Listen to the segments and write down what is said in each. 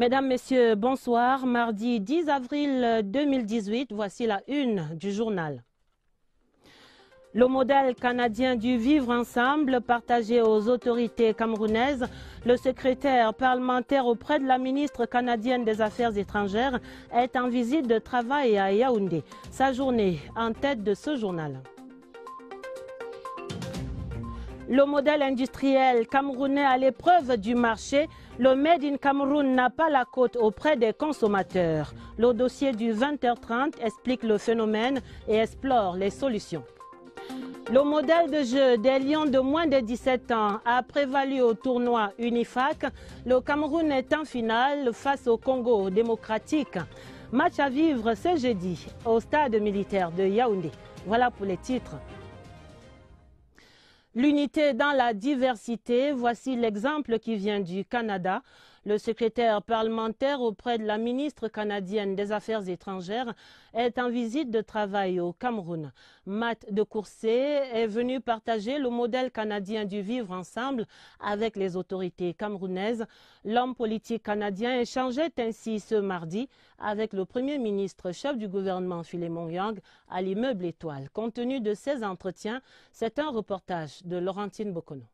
Mesdames, Messieurs, bonsoir. Mardi 10 avril 2018, voici la une du journal. Le modèle canadien du vivre ensemble partagé aux autorités camerounaises, le secrétaire parlementaire auprès de la ministre canadienne des Affaires étrangères est en visite de travail à Yaoundé. Sa journée en tête de ce journal. Le modèle industriel camerounais à l'épreuve du marché, le Made in Cameroun n'a pas la cote auprès des consommateurs. Le dossier du 20h30 explique le phénomène et explore les solutions. Le modèle de jeu des Lions de moins de 17 ans a prévalu au tournoi Unifac. Le Cameroun est en finale face au Congo démocratique. Match à vivre ce jeudi au stade militaire de Yaoundé. Voilà pour les titres. L'unité dans la diversité, voici l'exemple qui vient du Canada. Le secrétaire parlementaire auprès de la ministre canadienne des Affaires étrangères est en visite de travail au Cameroun. Matt de Courcey est venu partager le modèle canadien du vivre ensemble avec les autorités camerounaises. L'homme politique canadien échangeait ainsi ce mardi avec le premier ministre chef du gouvernement Philemon Yang à l'immeuble Étoile. Compte tenu de ces entretiens, c'est un reportage de Laurentine Bokono.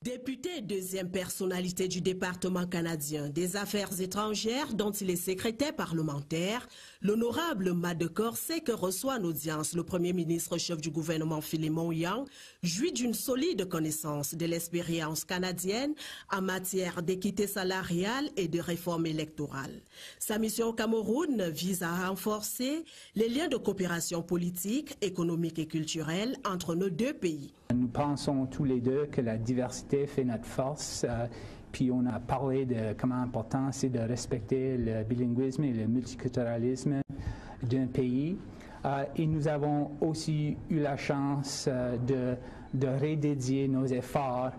Député et deuxième personnalité du département canadien des Affaires étrangères dont il est secrétaire parlementaire, l'honorable Matt de Courcey que reçoit en audience le premier ministre chef du gouvernement Philemon Yang jouit d'une solide connaissance de l'expérience canadienne en matière d'équité salariale et de réforme électorale. Sa mission au Cameroun vise à renforcer les liens de coopération politique, économique et culturelle entre nos deux pays. Nous pensons tous les deux que la diversité fait notre force, puis on a parlé de comment important c'est de respecter le bilinguisme et le multiculturalisme d'un pays. Et nous avons aussi eu la chance de redédier nos efforts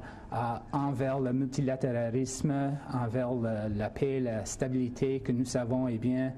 envers le multilatéralisme, envers la paix et la stabilité que nous savons est bien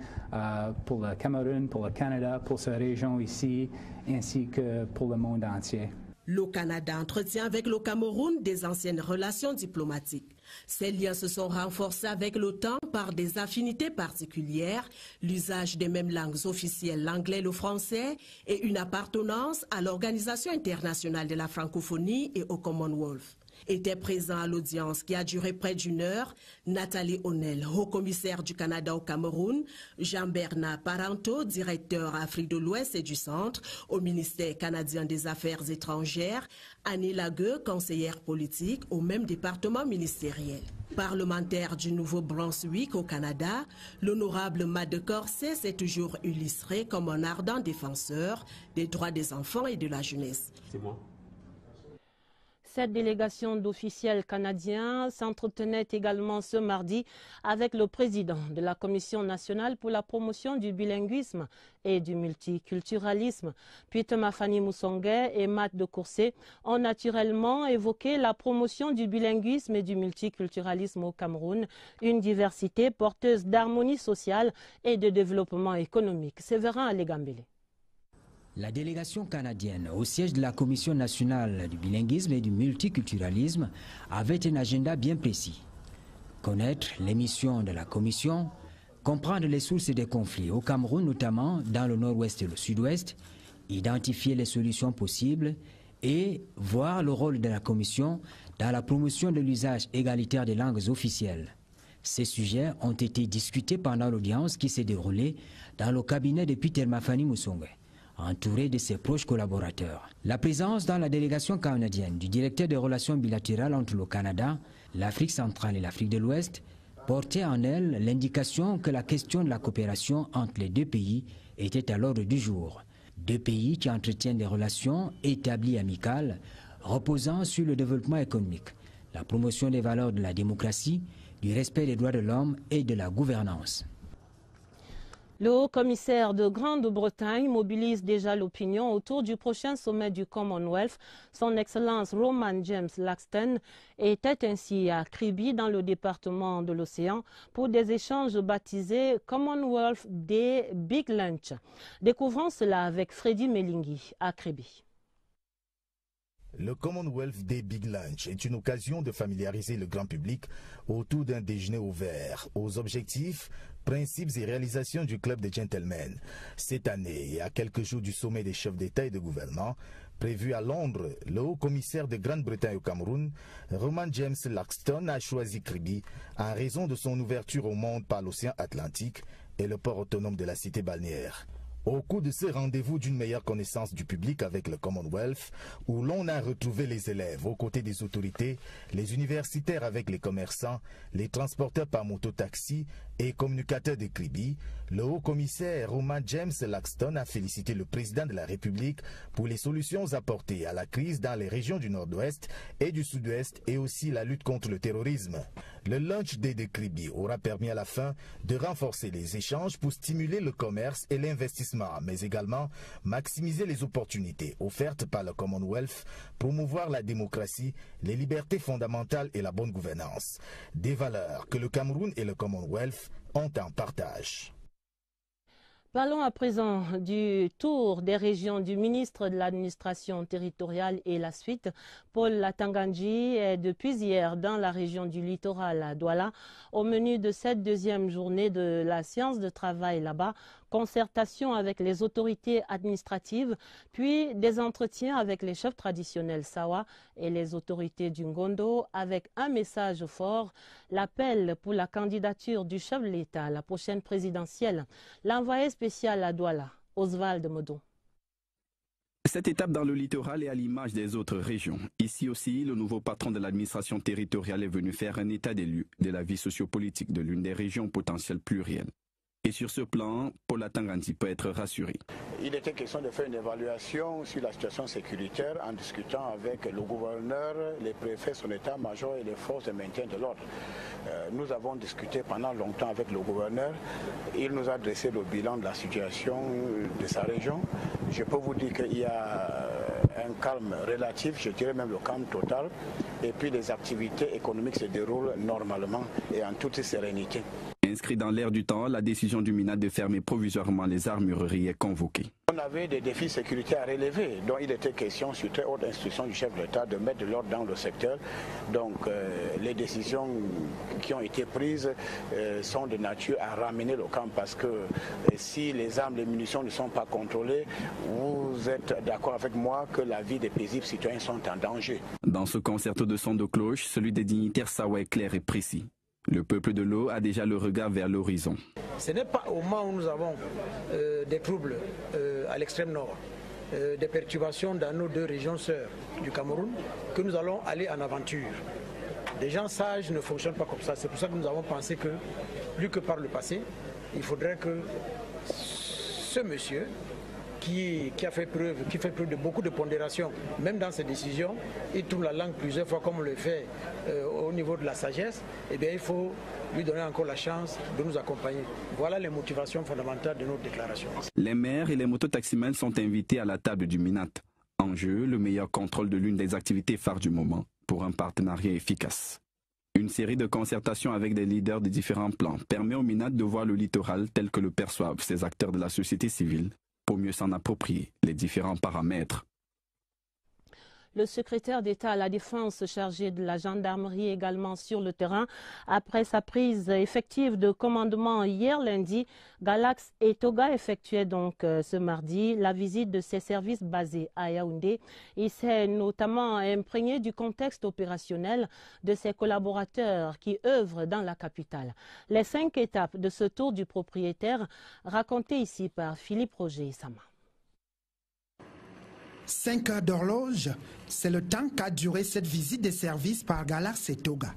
pour le Cameroun, pour le Canada, pour cette région ici, ainsi que pour le monde entier. Le Canada entretient avec le Cameroun des anciennes relations diplomatiques. Ces liens se sont renforcés avec le temps par des affinités particulières, l'usage des mêmes langues officielles, l'anglais et le français, et une appartenance à l'Organisation internationale de la francophonie et au Commonwealth. Était présent à l'audience qui a duré près d'une heure, Nathalie O'Neill, haut-commissaire du Canada au Cameroun, Jean-Bernard Parenteau, directeur Afrique de l'Ouest et du Centre au ministère canadien des Affaires étrangères, Annie Lagueux, conseillère politique au même département ministériel. Parlementaire du Nouveau-Brunswick au Canada, l'honorable Matt de Courcey s'est toujours illustré comme un ardent défenseur des droits des enfants et de la jeunesse. C'est moi. Cette délégation d'officiels canadiens s'entretenait également ce mardi avec le président de la Commission nationale pour la promotion du bilinguisme et du multiculturalisme. Peter Mafani Musonge et Matt de Courcey ont naturellement évoqué la promotion du bilinguisme et du multiculturalisme au Cameroun, une diversité porteuse d'harmonie sociale et de développement économique. Séverin Alégambélé. La délégation canadienne au siège de la Commission nationale du bilinguisme et du multiculturalisme avait un agenda bien précis. Connaître les missions de la Commission, comprendre les sources des conflits au Cameroun, notamment dans le nord-ouest et le sud-ouest, identifier les solutions possibles et voir le rôle de la Commission dans la promotion de l'usage égalitaire des langues officielles. Ces sujets ont été discutés pendant l'audience qui s'est déroulée dans le cabinet de Peter Mafani Musonge, entouré de ses proches collaborateurs. La présence dans la délégation canadienne du directeur des relations bilatérales entre le Canada, l'Afrique centrale et l'Afrique de l'Ouest portait en elle l'indication que la question de la coopération entre les deux pays était à l'ordre du jour. Deux pays qui entretiennent des relations établies amicales reposant sur le développement économique, la promotion des valeurs de la démocratie, du respect des droits de l'homme et de la gouvernance. Le haut-commissaire de Grande-Bretagne mobilise déjà l'opinion autour du prochain sommet du Commonwealth. Son Excellence Roman James Laxton était ainsi à Kribi dans le département de l'Océan pour des échanges baptisés Commonwealth Day Big Lunch. Découvrons cela avec Freddy Melingui à Kribi. Le Commonwealth Day Big Lunch est une occasion de familiariser le grand public autour d'un déjeuner ouvert aux objectifs, principes et réalisations du club des gentlemen. Cette année, et à quelques jours du sommet des chefs d'État et de gouvernement, prévu à Londres, le haut-commissaire de Grande-Bretagne au Cameroun, Roman James Laxton, a choisi Kribi en raison de son ouverture au monde par l'océan Atlantique et le port autonome de la cité balnéaire. Au cours de ce rendez-vous d'une meilleure connaissance du public avec le Commonwealth, où l'on a retrouvé les élèves aux côtés des autorités, les universitaires avec les commerçants, les transporteurs par moto-taxi et communicateurs de Kribi, le haut-commissaire Roman James Laxton a félicité le président de la République pour les solutions apportées à la crise dans les régions du Nord-Ouest et du Sud-Ouest et aussi la lutte contre le terrorisme. Le Lunch Day de Kribi aura permis à la fin de renforcer les échanges pour stimuler le commerce et l'investissement, mais également maximiser les opportunités offertes par le Commonwealth, promouvoir la démocratie, les libertés fondamentales et la bonne gouvernance. Des valeurs que le Cameroun et le Commonwealth ont en partage. Parlons à présent du tour des régions du ministre de l'administration territoriale et la suite. Paul Latangandji est depuis hier dans la région du littoral à Douala. Au menu de cette deuxième journée de la séance de travail là-bas, concertation avec les autorités administratives, puis des entretiens avec les chefs traditionnels Sawa et les autorités du Ngondo avec un message fort, l'appel pour la candidature du chef de l'État à la prochaine présidentielle. L'envoyé spécial à Douala, Oswald Modon. Cette étape dans le littoral est à l'image des autres régions. Ici aussi, le nouveau patron de l'administration territoriale est venu faire un état des lieux de la vie sociopolitique de l'une des régions potentielles plurielles. Et sur ce plan, Paul Latangandji peut être rassuré. Il était question de faire une évaluation sur la situation sécuritaire en discutant avec le gouverneur, les préfets, son état-major et les forces de maintien de l'ordre. Nous avons discuté pendant longtemps avec le gouverneur. Il nous a dressé le bilan de la situation de sa région. Je peux vous dire qu'il y a un calme relatif, je dirais même le calme total. Et puis les activités économiques se déroulent normalement et en toute sérénité. Inscrit dans l'air du temps, la décision du MINAT de fermer provisoirement les armureries est convoquée. On avait des défis sécuritaires à relever, dont il était question, sur très haute instruction du chef de l'État, de mettre de l'ordre dans le secteur. Donc les décisions qui ont été prises sont de nature à ramener le camp, parce que si les armes, les munitions ne sont pas contrôlées, vous êtes d'accord avec moi que la vie des paisibles citoyens sont en danger. Dans ce concerto de son de cloche, celui des dignitaires Sawa est clair et précis. Le peuple de l'eau a déjà le regard vers l'horizon. Ce n'est pas au moment où nous avons des troubles à l'extrême nord, des perturbations dans nos deux régions sœurs du Cameroun, que nous allons aller en aventure. Des gens sages ne fonctionnent pas comme ça. C'est pour ça que nous avons pensé que, plus que par le passé, il faudrait que ce monsieur, qui fait preuve de beaucoup de pondération, même dans ses décisions, il tourne la langue plusieurs fois comme on le fait au niveau de la sagesse, eh bien il faut lui donner encore la chance de nous accompagner. Voilà les motivations fondamentales de notre déclaration. Les maires et les mototaximens sont invités à la table du MINAT. En jeu, le meilleur contrôle de l'une des activités phares du moment pour un partenariat efficace. Une série de concertations avec des leaders de différents plans permet au MINAT de voir le littoral tel que le perçoivent ces acteurs de la société civile, pour mieux s'en approprier les différents paramètres. Le secrétaire d'État à la Défense chargé de la gendarmerie également sur le terrain. Après sa prise effective de commandement hier lundi, Galax Etoga effectuait donc ce mardi la visite de ses services basés à Yaoundé. Il s'est notamment imprégné du contexte opérationnel de ses collaborateurs qui œuvrent dans la capitale. Les 5 étapes de ce tour du propriétaire racontées ici par Philippe Roger Sama. 5 heures d'horloge, c'est le temps qu'a duré cette visite de service par Galax Etoga.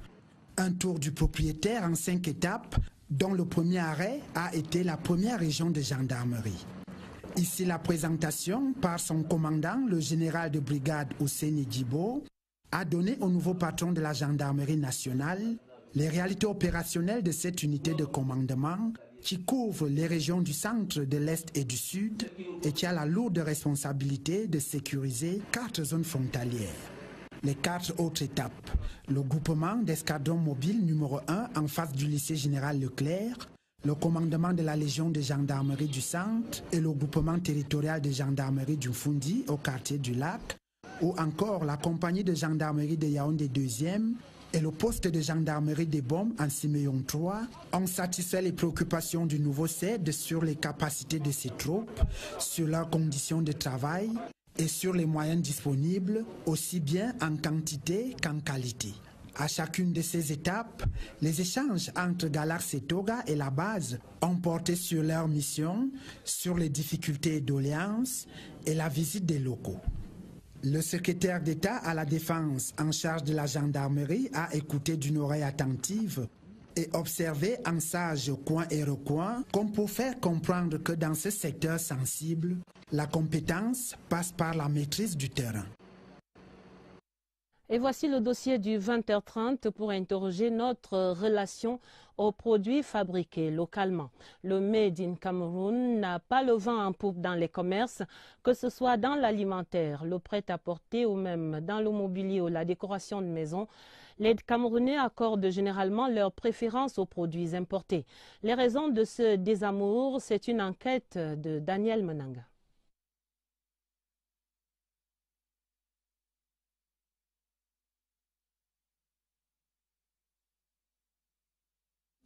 Un tour du propriétaire en 5 étapes, dont le premier arrêt a été la première région de gendarmerie. Ici, la présentation par son commandant, le général de brigade Ousseini Djibo, a donné au nouveau patron de la gendarmerie nationale les réalités opérationnelles de cette unité de commandement qui couvre les régions du centre, de l'Est et du Sud et qui a la lourde responsabilité de sécuriser 4 zones frontalières. Les 4 autres étapes, le groupement d'escadron mobile numéro 1 en face du lycée général Leclerc, le commandement de la Légion de gendarmerie du centre et le groupement territorial de gendarmerie du Fundi au quartier du Lac, ou encore la compagnie de gendarmerie de Yaoundé 2e et le poste de gendarmerie des Bombes en Siméon 3 ont satisfait les préoccupations du nouveau CED sur les capacités de ses troupes, sur leurs conditions de travail et sur les moyens disponibles, aussi bien en quantité qu'en qualité. À chacune de ces étapes, les échanges entre Galar Setoga et la base ont porté sur leur mission, sur les difficultés et doléances et la visite des locaux. Le secrétaire d'État à la Défense en charge de la gendarmerie a écouté d'une oreille attentive et observé en sage coin et recoin comme pour faire comprendre que dans ce secteur sensible, la compétence passe par la maîtrise du terrain. Et voici le dossier du 20h30 pour interroger notre relation aux produits fabriqués localement. Le Made in Cameroun n'a pas le vent en poupe dans les commerces, que ce soit dans l'alimentaire, le prêt-à-porter ou même dans le mobilier ou la décoration de maison. Les Camerounais accordent généralement leur préférence aux produits importés. Les raisons de ce désamour, c'est une enquête de Daniel Menanga.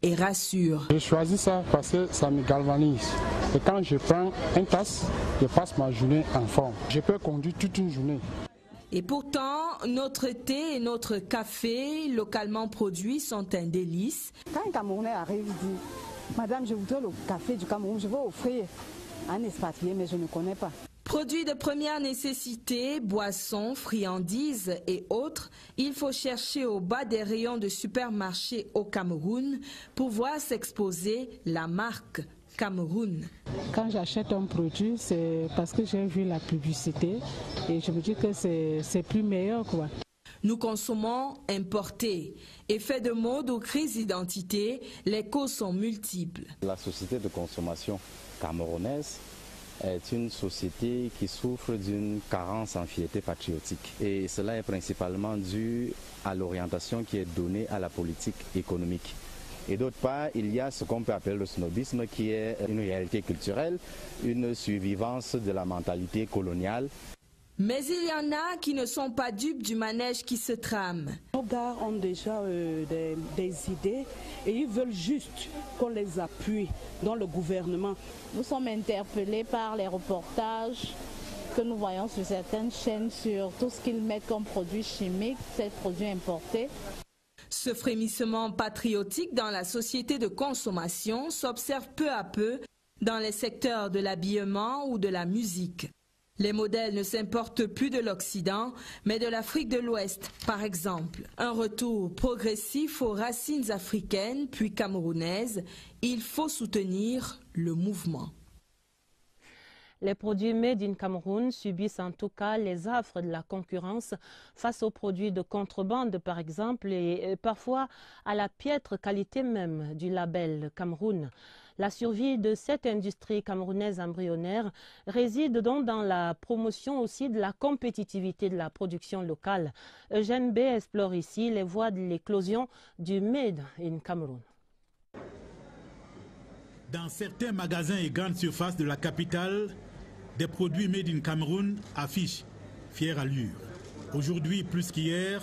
Et rassure. Je choisis ça parce que ça me galvanise. Et quand je prends une tasse, je passe ma journée en forme. Je peux conduire toute une journée. Et pourtant, notre thé et notre café localement produits sont un délice. Quand un Camerounais arrive et dit « Madame, je voudrais le café du Cameroun, je veux offrir à un expatrié, mais je ne connais pas ». Produits de première nécessité, boissons, friandises et autres, il faut chercher au bas des rayons de supermarchés au Cameroun pour voir s'exposer la marque Cameroun. Quand j'achète un produit, c'est parce que j'ai vu la publicité et je me dis que c'est plus meilleur, quoi. Nous consommons importé. Effet de mode ou crise d'identité, les causes sont multiples. La société de consommation camerounaise est une société qui souffre d'une carence en fierté patriotique. Et cela est principalement dû à l'orientation qui est donnée à la politique économique. Et d'autre part, il y a ce qu'on peut appeler le snobisme, qui est une réalité culturelle, une survivance de la mentalité coloniale. Mais il y en a qui ne sont pas dupes du manège qui se trame. Nos gars ont déjà des idées et ils veulent juste qu'on les appuie dans le gouvernement. Nous sommes interpellés par les reportages que nous voyons sur certaines chaînes sur tout ce qu'ils mettent comme produits chimiques, ces produits importés. Ce frémissement patriotique dans la société de consommation s'observe peu à peu dans les secteurs de l'habillement ou de la musique. Les modèles ne s'importent plus de l'Occident, mais de l'Afrique de l'Ouest, par exemple. Un retour progressif aux racines africaines, puis camerounaises. Il faut soutenir le mouvement. Les produits Made in Cameroun subissent en tout cas les affres de la concurrence face aux produits de contrebande, par exemple, et parfois à la piètre qualité même du label Cameroun. La survie de cette industrie camerounaise embryonnaire réside donc dans la promotion aussi de la compétitivité de la production locale. Eugène B explore ici les voies de l'éclosion du Made in Cameroun. Dans certains magasins et grandes surfaces de la capitale, des produits Made in Cameroun affichent fière allure. Aujourd'hui, plus qu'hier,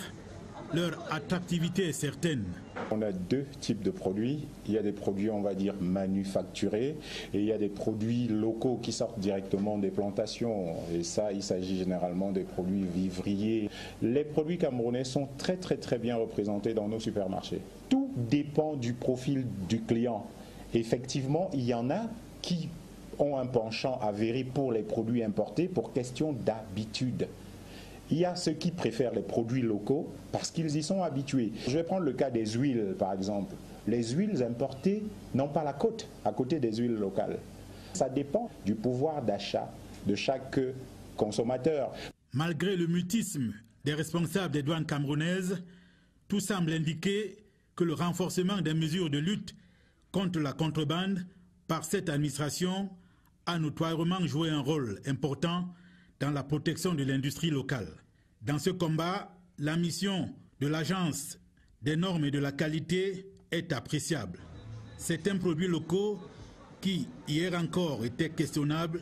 leur attractivité est certaine. On a deux types de produits. Il y a des produits, on va dire, manufacturés et il y a des produits locaux qui sortent directement des plantations. Et ça, il s'agit généralement des produits vivriers. Les produits camerounais sont très bien représentés dans nos supermarchés. Tout dépend du profil du client. Effectivement, il y en a qui ont un penchant avéré pour les produits importés pour question d'habitude. Il y a ceux qui préfèrent les produits locaux parce qu'ils y sont habitués. Je vais prendre le cas des huiles, par exemple. Les huiles importées n'ont pas la cote à côté des huiles locales. Ça dépend du pouvoir d'achat de chaque consommateur. Malgré le mutisme des responsables des douanes camerounaises, tout semble indiquer que le renforcement des mesures de lutte contre la contrebande par cette administration a notoirement joué un rôle important dans la protection de l'industrie locale. Dans ce combat, la mission de l'Agence des normes et de la qualité est appréciable. Certains produits locaux qui, hier encore, étaient questionnables,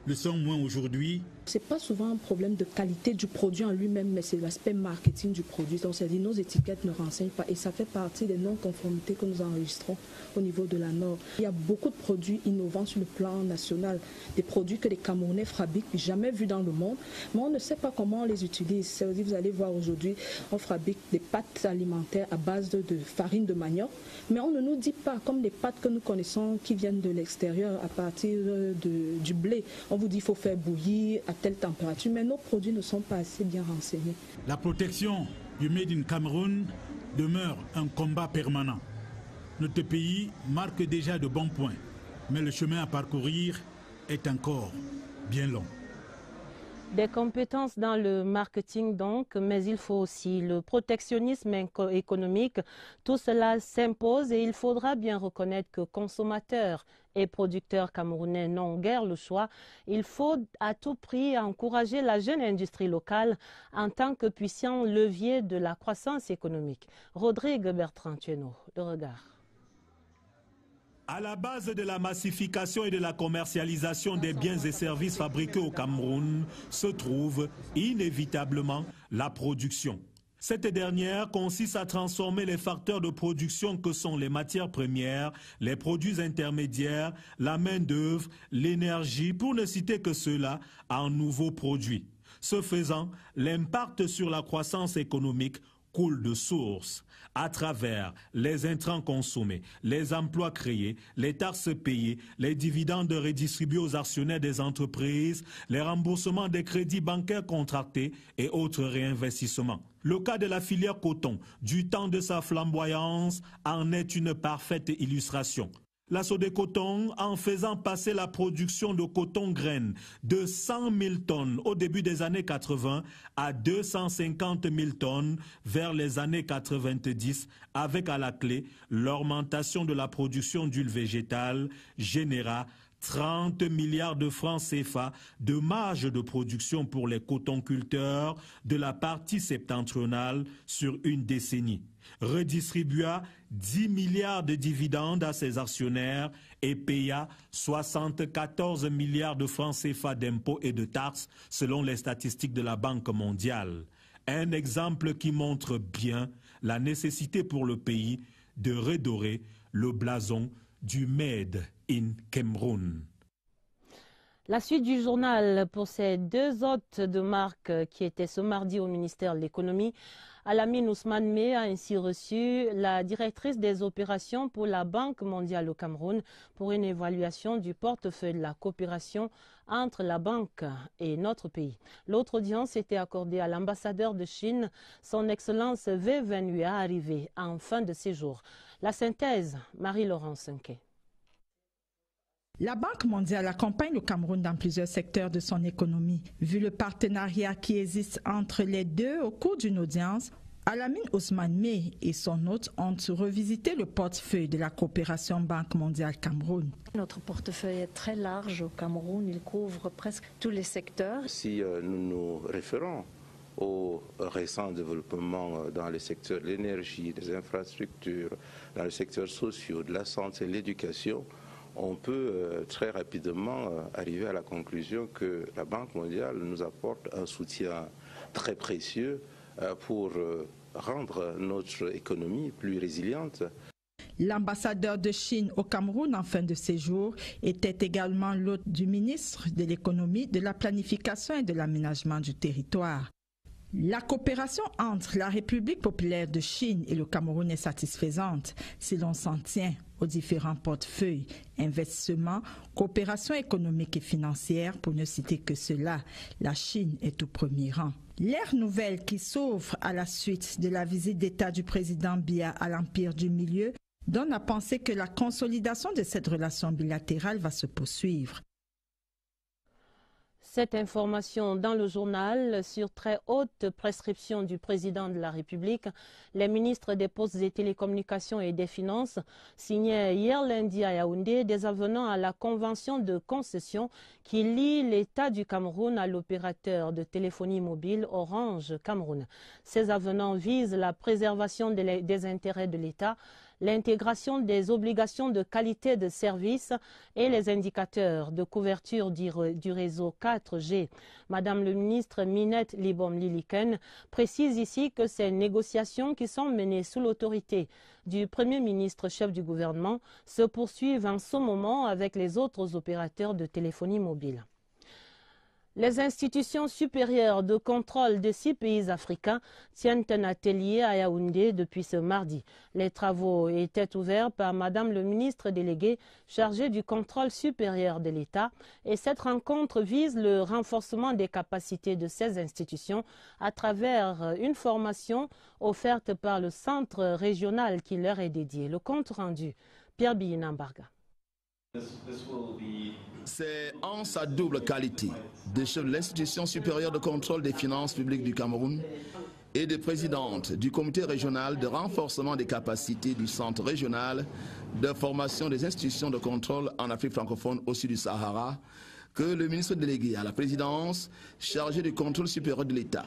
le sont moins aujourd'hui, Ce n'est pas souvent un problème de qualité du produit en lui-même, mais c'est l'aspect marketing du produit. Donc, c'est-à-dire nos étiquettes ne renseignent pas et ça fait partie des non-conformités que nous enregistrons au niveau de la norme. Il y a beaucoup de produits innovants sur le plan national, des produits que les Camerounais fabriquent, jamais vus dans le monde, mais on ne sait pas comment on les utilise. C'est-à-dire, vous allez voir aujourd'hui, on fabrique des pâtes alimentaires à base de farine de manioc, mais on ne nous dit pas, comme les pâtes que nous connaissons qui viennent de l'extérieur à partir du blé. On vous dit qu'il faut faire bouillir à telle température, mais nos produits ne sont pas assez bien renseignés. La protection du Made in Cameroun demeure un combat permanent. Notre pays marque déjà de bons points, mais le chemin à parcourir est encore bien long. Des compétences dans le marketing donc, mais il faut aussi le protectionnisme économique. Tout cela s'impose et il faudra bien reconnaître que consommateurs et producteurs camerounais n'ont guère le choix. Il faut à tout prix encourager la jeune industrie locale en tant que puissant levier de la croissance économique. Rodrigue Bertrand Tueno, le regard. À la base de la massification et de la commercialisation des biens et services fabriqués au Cameroun se trouve inévitablement la production. Cette dernière consiste à transformer les facteurs de production que sont les matières premières, les produits intermédiaires, la main-d'œuvre, l'énergie, pour ne citer que cela, en nouveaux produits. Ce faisant, l'impact sur la croissance économique coule de source à travers les intrants consommés, les emplois créés, les taxes payées, les dividendes redistribués aux actionnaires des entreprises, les remboursements des crédits bancaires contractés et autres réinvestissements. Le cas de la filière coton, du temps de sa flamboyance, en est une parfaite illustration. La Sodecoton, en faisant passer la production de coton-graines de 100 000 tonnes au début des années 80 à 250 000 tonnes vers les années 90, avec à la clé l'augmentation de la production d'huile végétale, généra 30 milliards de francs CFA de marge de production pour les cotonculteurs de la partie septentrionale sur une décennie, redistribua 10 milliards de dividendes à ses actionnaires et paya 74 milliards de francs CFA d'impôts et de taxes selon les statistiques de la Banque mondiale. Un exemple qui montre bien la nécessité pour le pays de redorer le blason du Made in Cameroun. La suite du journal pour ces deux hôtes de marque qui étaient ce mardi au ministère de l'économie. Alamine Ousmane Meh a ainsi reçu la directrice des opérations pour la Banque mondiale au Cameroun pour une évaluation du portefeuille de la coopération entre la banque et notre pays. L'autre audience était accordée à l'ambassadeur de Chine, son Excellence Wei Wenhui, arrivé en fin de séjour. La synthèse, Marie-Laurence Nké. La Banque mondiale accompagne le Cameroun dans plusieurs secteurs de son économie. Vu le partenariat qui existe entre les deux au cours d'une audience, Alamine Ousmane Meh et son hôte ont revisité le portefeuille de la coopération Banque mondiale Cameroun. Notre portefeuille est très large au Cameroun, il couvre presque tous les secteurs. Si nous nous référons au récent développement dans les secteurs de l'énergie, des infrastructures, dans les secteurs sociaux, de la santé, de l'éducation, on peut très rapidement arriver à la conclusion que la Banque mondiale nous apporte un soutien très précieux pour rendre notre économie plus résiliente. L'ambassadeur de Chine au Cameroun en fin de séjour était également l'hôte du ministre de l'économie, de la planification et de l'aménagement du territoire. La coopération entre la République populaire de Chine et le Cameroun est satisfaisante si l'on s'en tient aux différents portefeuilles, investissement, coopération économique et financière, pour ne citer que cela. La Chine est au premier rang. L'ère nouvelle qui s'ouvre à la suite de la visite d'État du président Biya à l'Empire du Milieu donne à penser que la consolidation de cette relation bilatérale va se poursuivre. Cette information dans le journal sur très haute prescription du président de la République. Les ministres des Postes et Télécommunications et des Finances signaient hier lundi à Yaoundé des avenants à la convention de concession qui lie l'État du Cameroun à l'opérateur de téléphonie mobile Orange Cameroun. Ces avenants visent la préservation des intérêts de l'État, l'intégration des obligations de qualité de service et les indicateurs de couverture du réseau 4G. Madame le ministre Minette Libom-Liliken précise ici que ces négociations qui sont menées sous l'autorité du Premier ministre chef du gouvernement se poursuivent en ce moment avec les autres opérateurs de téléphonie mobile. Les institutions supérieures de contrôle de 6 pays africains tiennent un atelier à Yaoundé depuis ce mardi. Les travaux étaient ouverts par Madame le ministre délégué chargé du contrôle supérieur de l'État et cette rencontre vise le renforcement des capacités de ces institutions à travers une formation offerte par le centre régional qui leur est dédié. Le compte rendu, Pierre Biyinambarga. C'est en sa double qualité de chef de l'institution supérieure de contrôle des finances publiques du Cameroun et de présidente du comité régional de renforcement des capacités du centre régional de formation des institutions de contrôle en Afrique francophone au sud du Sahara que le ministre délégué à la présidence chargé du contrôle supérieur de l'État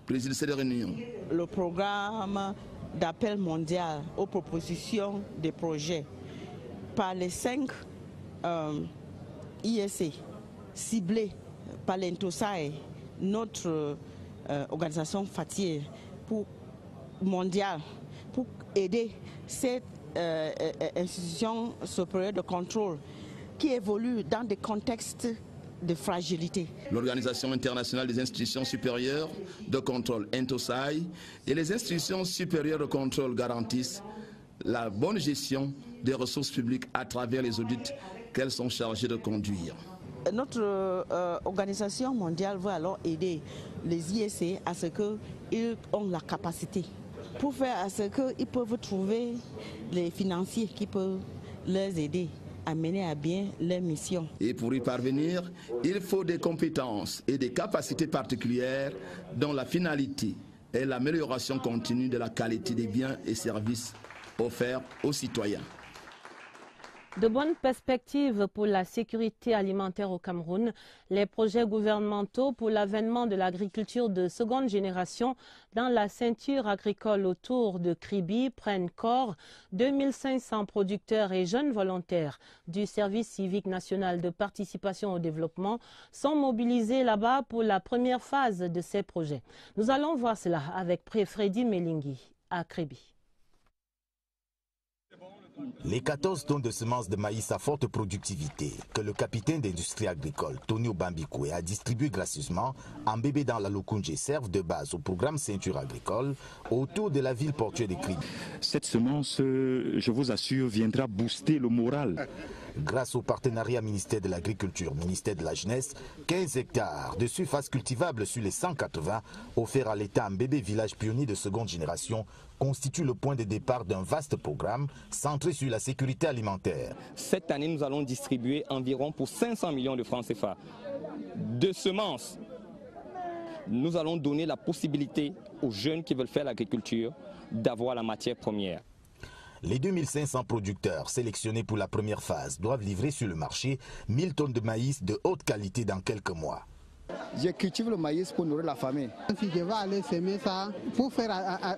préside cette réunion. Le programme d'appel mondial aux propositions des projets par les 5 ISC ciblés par l'Intosai, notre organisation FATIR mondiale, pour aider cette institution supérieure de contrôle qui évolue dans des contextes de fragilité. L'Organisation internationale des institutions supérieures de contrôle Intosai et les institutions supérieures de contrôle garantissent la bonne gestion des ressources publiques à travers les audits qu'elles sont chargées de conduire. Notre organisation mondiale va alors aider les ISC à ce qu'ils ont la capacité pour faire à ce qu'ils peuvent trouver les financiers qui peuvent les aider à mener à bien leur mission. Et pour y parvenir, il faut des compétences et des capacités particulières dont la finalité est l'amélioration continue de la qualité des biens et services offerts aux citoyens. De bonnes perspectives pour la sécurité alimentaire au Cameroun. Les projets gouvernementaux pour l'avènement de l'agriculture de seconde génération dans la ceinture agricole autour de Kribi prennent corps. 2500 producteurs et jeunes volontaires du service civique national de participation au développement sont mobilisés là-bas pour la première phase de ces projets. Nous allons voir cela avec Freddy Melingui à Kribi. Les 14 tonnes de semences de maïs à forte productivité que le capitaine d'industrie agricole, Tony Obambikwe, a distribué gracieusement en bébé dans la Lokunje servent de base au programme Ceinture agricole autour de la ville portuaire de Kribi. Cette semence, je vous assure, viendra booster le moral. Grâce au partenariat ministère de l'Agriculture, ministère de la Jeunesse, 15 hectares de surface cultivable sur les 180 offerts à l'État en bébé village pionnier de seconde génération constitue le point de départ d'un vaste programme centré sur la sécurité alimentaire. Cette année, nous allons distribuer environ pour 500 millions de francs CFA de semences. Nous allons donner la possibilité aux jeunes qui veulent faire l'agriculture d'avoir la matière première. Les 2500 producteurs sélectionnés pour la première phase doivent livrer sur le marché 1000 tonnes de maïs de haute qualité dans quelques mois. Je cultive le maïs pour nourrir la famille. Si je vais aller semer ça, pour faire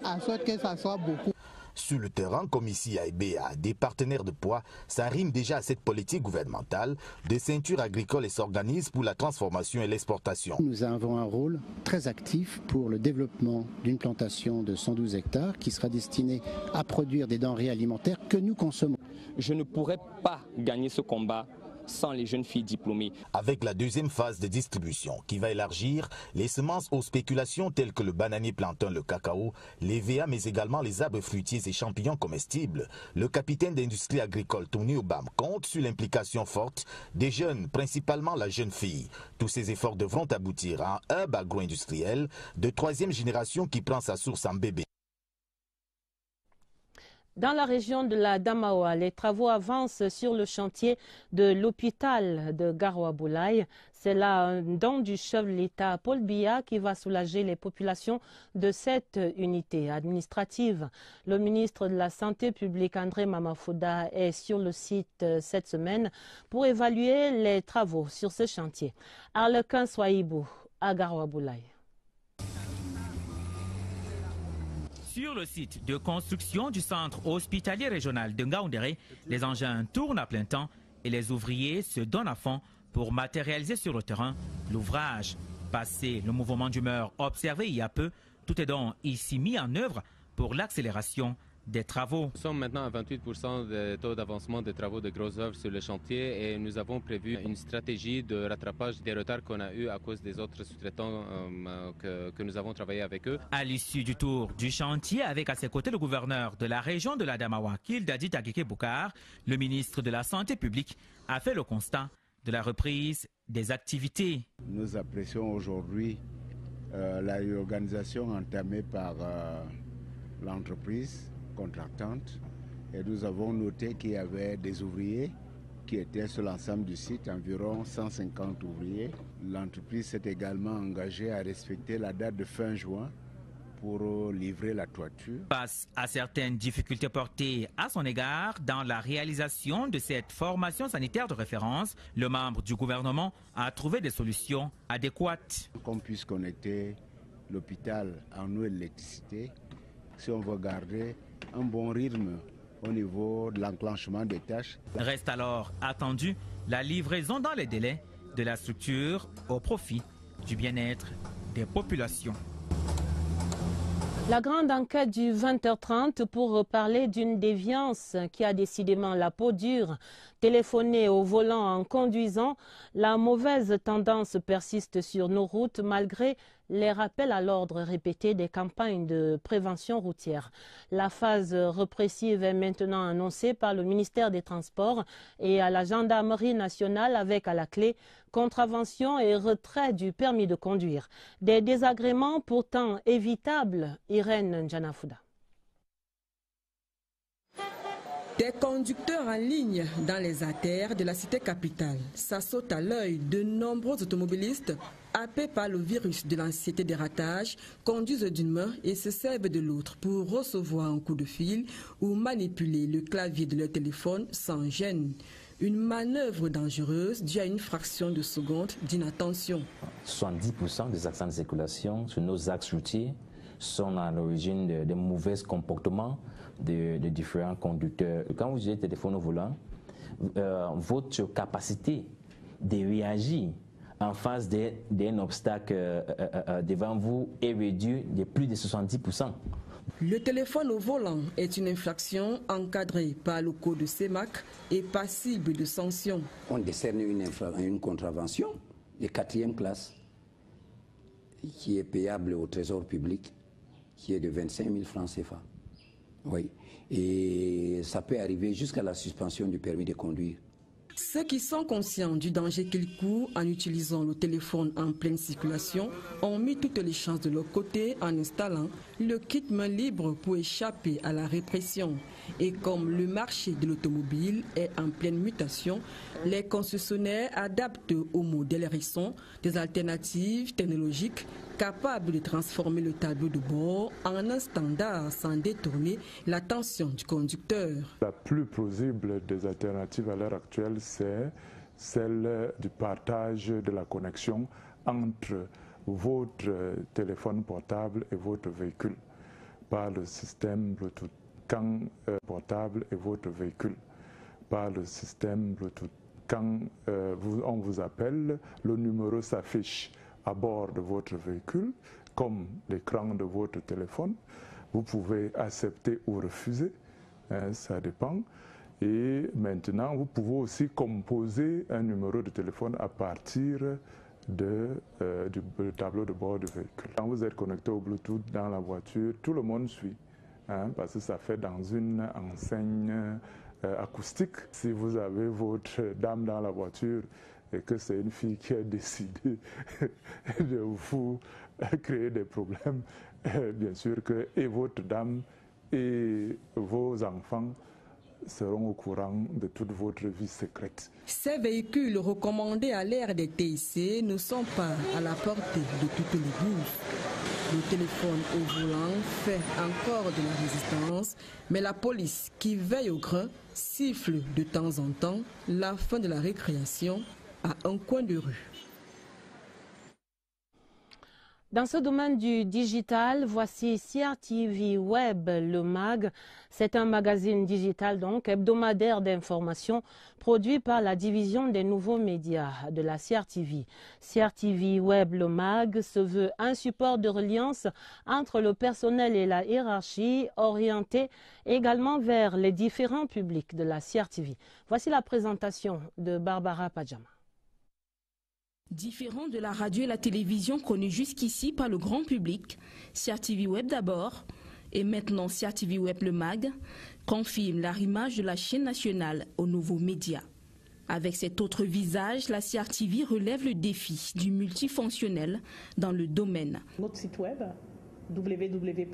en sorte que ça soit beaucoup. Sur le terrain, comme ici à EBA, des partenaires de poids s'arriment déjà à cette politique gouvernementale de ceinture agricole et s'organisent pour la transformation et l'exportation. Nous avons un rôle très actif pour le développement d'une plantation de 112 hectares qui sera destinée à produire des denrées alimentaires que nous consommons. Je ne pourrais pas gagner ce combat sans les jeunes filles diplômées. Avec la deuxième phase de distribution qui va élargir les semences aux spéculations telles que le bananier plantain, le cacao, les VA mais également les arbres fruitiers et champignons comestibles, le capitaine d'industrie agricole Tony Obam compte sur l'implication forte des jeunes, principalement la jeune fille. Tous ces efforts devront aboutir à un hub agro-industriel de 3e génération qui prend sa source en bébé. Dans la région de la Damaoa, les travaux avancent sur le chantier de l'hôpital de Garoua-Boulaye. C'est là un don du chef de l'État, Paul Biya, qui va soulager les populations de cette unité administrative. Le ministre de la Santé publique, André Mamafouda, est sur le site cette semaine pour évaluer les travaux sur ce chantier. Arlequin Swahibou, à Garoua-Boulaye. Sur le site de construction du centre hospitalier régional de Ngaoundéré, les engins tournent à plein temps et les ouvriers se donnent à fond pour matérialiser sur le terrain l'ouvrage. Passé le mouvement d'humeur observé il y a peu, tout est donc ici mis en œuvre pour l'accélération des travaux. Nous sommes maintenant à 28% de taux d'avancement des travaux de grosses œuvres sur le chantier et nous avons prévu une stratégie de rattrapage des retards qu'on a eu à cause des autres sous-traitants que nous avons travaillé avec eux. À l'issue du tour du chantier, avec à ses côtés le gouverneur de la région de l'Adamawa, Kildadi Ageke Boukar, le ministre de la Santé publique a fait le constat de la reprise des activités. Nous apprécions aujourd'hui la réorganisation entamée par l'entreprise contractante et nous avons noté qu'il y avait des ouvriers qui étaient sur l'ensemble du site, environ 150 ouvriers. L'entreprise s'est également engagée à respecter la date de fin juin pour livrer la toiture. Face à certaines difficultés portées à son égard dans la réalisation de cette formation sanitaire de référence, le membre du gouvernement a trouvé des solutions adéquates. Qu'on puisse connecter l'hôpital en eau et électricité, si on veut garder un bon rythme au niveau de l'enclenchement des tâches. Reste alors attendu la livraison dans les délais de la structure au profit du bien-être des populations. La grande enquête du 20h30 pour parler d'une déviance qui a décidément la peau dure. Téléphoner au volant en conduisant, la mauvaise tendance persiste sur nos routes malgré les rappels à l'ordre répétés des campagnes de prévention routière. La phase répressive est maintenant annoncée par le ministère des Transports et à la Gendarmerie nationale avec à la clé contravention et retrait du permis de conduire. Des désagréments pourtant évitables. Irène Njanafouda. Des conducteurs en ligne dans les artères de la cité capitale. Ça saute à l'œil. De nombreux automobilistes, happés par le virus de l'anxiété des ratages, conduisent d'une main et se servent de l'autre pour recevoir un coup de fil ou manipuler le clavier de leur téléphone sans gêne. Une manœuvre dangereuse due à une fraction de seconde d'inattention. 70% des accidents de circulation sur nos axes routiers sont à l'origine de mauvais comportements de différents conducteurs. Quand vous avez téléphone au volant, votre capacité de réagir en face d'un obstacle devant vous est réduite de plus de 70%. Le téléphone au volant est une infraction encadrée par le code de CEMAC et passible de sanctions. On décerne une contravention de 4e classe qui est payable au trésor public, qui est de 25 000 francs CFA. Oui, et ça peut arriver jusqu'à la suspension du permis de conduire. Ceux qui sont conscients du danger qu'ils courent en utilisant le téléphone en pleine circulation ont mis toutes les chances de leur côté en installant le kit main libre pour échapper à la répression. Et comme le marché de l'automobile est en pleine mutation, les concessionnaires adaptent au modèle récent des alternatives technologiques capables de transformer le tableau de bord en un standard sans détourner l'attention du conducteur. La plus plausible des alternatives à l'heure actuelle, c'est celle du partage de la connexion entre votre téléphone portable et votre véhicule par le système Bluetooth. Quand portable et votre véhicule par le système Bluetooth. Quand on vous appelle, le numéro s'affiche à bord de votre véhicule, comme l'écran de votre téléphone. Vous pouvez accepter ou refuser, ça dépend. Et maintenant, vous pouvez aussi composer un numéro de téléphone à partir du tableau de bord du véhicule. Quand vous êtes connecté au Bluetooth dans la voiture, tout le monde suit, parce que ça fait dans une enseigne acoustique. Si vous avez votre dame dans la voiture et que c'est une fille qui a décidé de vous créer des problèmes, bien sûr que et votre dame et vos enfants seront au courant de toute votre vie secrète. Ces véhicules recommandés à l'ère des TIC ne sont pas à la portée de toutes les bouches. Le téléphone au volant fait encore de la résistance, mais la police qui veille au grain siffle de temps en temps la fin de la récréation à un coin de rue. Dans ce domaine du digital, voici CRTV Web, le MAG. C'est un magazine digital donc hebdomadaire d'information produit par la division des nouveaux médias de la CRTV. CRTV Web, le MAG se veut un support de reliance entre le personnel et la hiérarchie, orienté également vers les différents publics de la CRTV. Voici la présentation de Barbara Pajama. Différent de la radio et la télévision connues jusqu'ici par le grand public, CRTV Web d'abord, et maintenant CRTV Web le MAG, confirme l'arrimage de la chaîne nationale aux nouveaux médias. Avec cet autre visage, la CRTV relève le défi du multifonctionnel dans le domaine. Notre site web, www.crtv.cm,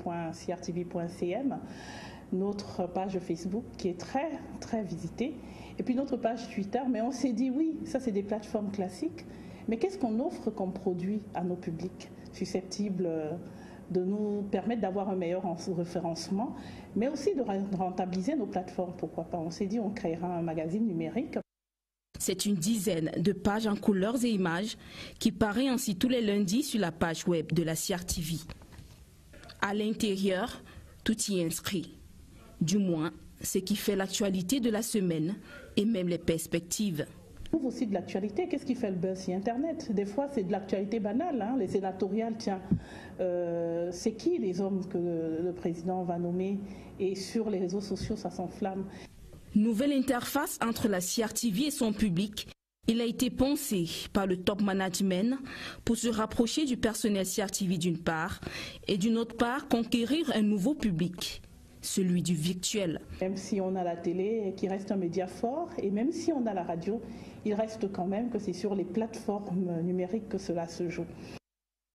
notre page Facebook qui est très visitée, et puis notre page Twitter, mais on s'est dit oui, ça c'est des plateformes classiques. Mais qu'est-ce qu'on offre comme produit à nos publics susceptibles de nous permettre d'avoir un meilleur référencement, mais aussi de rentabiliser nos plateformes, pourquoi pas. On s'est dit on créera un magazine numérique. C'est une dizaine de pages en couleurs et images qui paraît ainsi tous les lundis sur la page web de la CRTV. À l'intérieur, tout y est inscrit. Du moins, ce qui fait l'actualité de la semaine et même les perspectives. Aussi de l'actualité, qu'est-ce qui fait le buzz sur Internet? Des fois, c'est de l'actualité banale, hein, les sénatoriales, tiens, c'est qui les hommes que le président va nommer? Et sur les réseaux sociaux, ça s'enflamme. Nouvelle interface entre la CRTV et son public. Il a été pensé par le top management pour se rapprocher du personnel CRTV d'une part, et d'une autre part, conquérir un nouveau public, celui du virtuel. Même si on a la télé qui reste un média fort, et même si on a la radio, il reste quand même que c'est sur les plateformes numériques que cela se joue.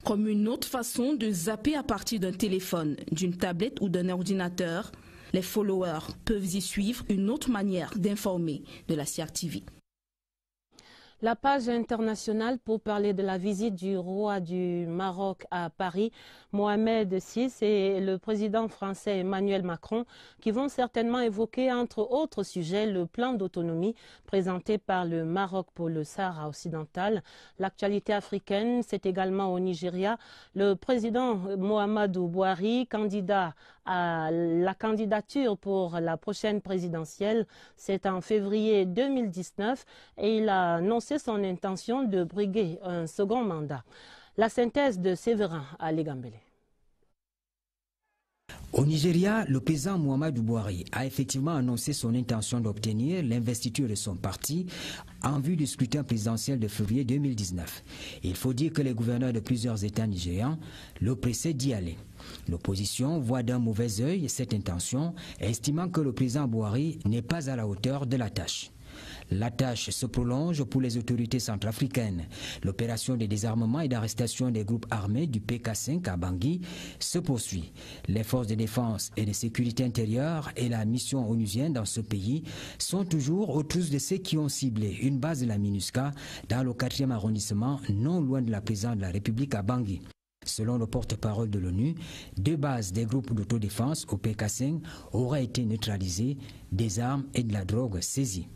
Comme une autre façon de zapper à partir d'un téléphone, d'une tablette ou d'un ordinateur, les followers peuvent y suivre une autre manière d'informer de la CRTV. La page internationale pour parler de la visite du roi du Maroc à Paris, Mohamed VI, et le président français Emmanuel Macron, qui vont certainement évoquer entre autres sujets le plan d'autonomie présenté par le Maroc pour le Sahara occidental. L'actualité africaine, c'est également au Nigeria. Le président Muhammadu Buhari, candidat à la candidature pour la prochaine présidentielle, c'est en février 2019 et il a annoncé son intention de briguer un second mandat. La synthèse de Séverin Alegambele. Au Nigeria, le président Muhammadu Buhari a effectivement annoncé son intention d'obtenir l'investiture de son parti en vue du scrutin présidentiel de février 2019. Il faut dire que les gouverneurs de plusieurs États nigérians le pressaient d'y aller. L'opposition voit d'un mauvais œil cette intention, estimant que le président Buhari n'est pas à la hauteur de la tâche. La tâche se prolonge pour les autorités centrafricaines. L'opération de désarmement et d'arrestation des groupes armés du PK5 à Bangui se poursuit. Les forces de défense et de sécurité intérieure et la mission onusienne dans ce pays sont toujours aux trousses de ceux qui ont ciblé une base de la MINUSCA dans le 4e arrondissement, non loin de la présidence de la République à Bangui. Selon le porte-parole de l'ONU, 2 bases des groupes d'autodéfense au PK5 auraient été neutralisées, des armes et de la drogue saisies.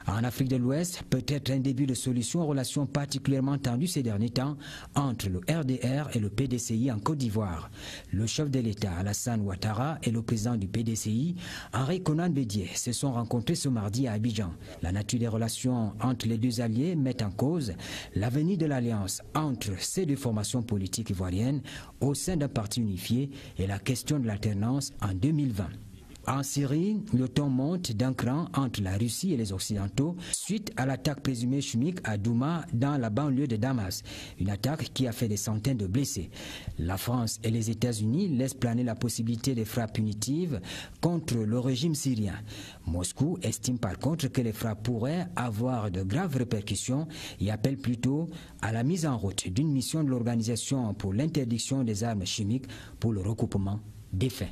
En Afrique de l'Ouest, peut-être un début de solution aux relations particulièrement tendues ces derniers temps entre le RDR et le PDCI en Côte d'Ivoire. Le chef de l'État, Alassane Ouattara, et le président du PDCI, Henri Konan Bédié, se sont rencontrés ce mardi à Abidjan. La nature des relations entre les deux alliés met en cause l'avenir de l'alliance entre ces deux formations politiques ivoiriennes au sein d'un parti unifié et la question de l'alternance en 2020. En Syrie, le ton monte d'un cran entre la Russie et les Occidentaux suite à l'attaque présumée chimique à Douma dans la banlieue de Damas, une attaque qui a fait des centaines de blessés. La France et les États-Unis laissent planer la possibilité de frappes punitives contre le régime syrien. Moscou estime par contre que les frappes pourraient avoir de graves répercussions et appelle plutôt à la mise en route d'une mission de l'Organisation pour l'interdiction des armes chimiques pour le recoupement des faits.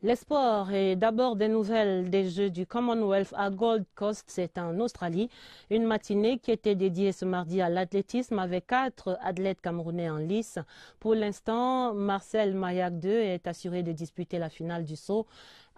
Les sports et d'abord des nouvelles des Jeux du Commonwealth à Gold Coast, c'est en Australie. Une matinée qui était dédiée ce mardi à l'athlétisme avec 4 athlètes camerounais en lice. Pour l'instant, Marcel Mayak II est assuré de disputer la finale du saut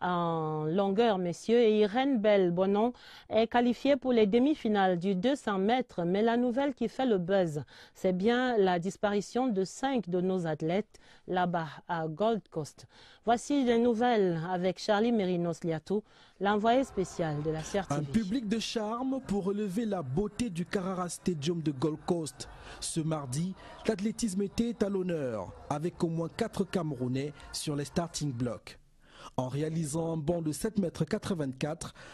en longueur, messieurs, et Irène Bell-Bonon est qualifiée pour les demi-finales du 200 mètres. Mais la nouvelle qui fait le buzz, c'est bien la disparition de 5 de nos athlètes là-bas à Gold Coast. Voici les nouvelles avec Charlie Mérinos-Liatou, l'envoyé spécial de la CRTV. Un public de charme pour relever la beauté du Carrara Stadium de Gold Coast. Ce mardi, l'athlétisme était à l'honneur avec au moins 4 Camerounais sur les starting blocks. En réalisant un bond de 7,84 m,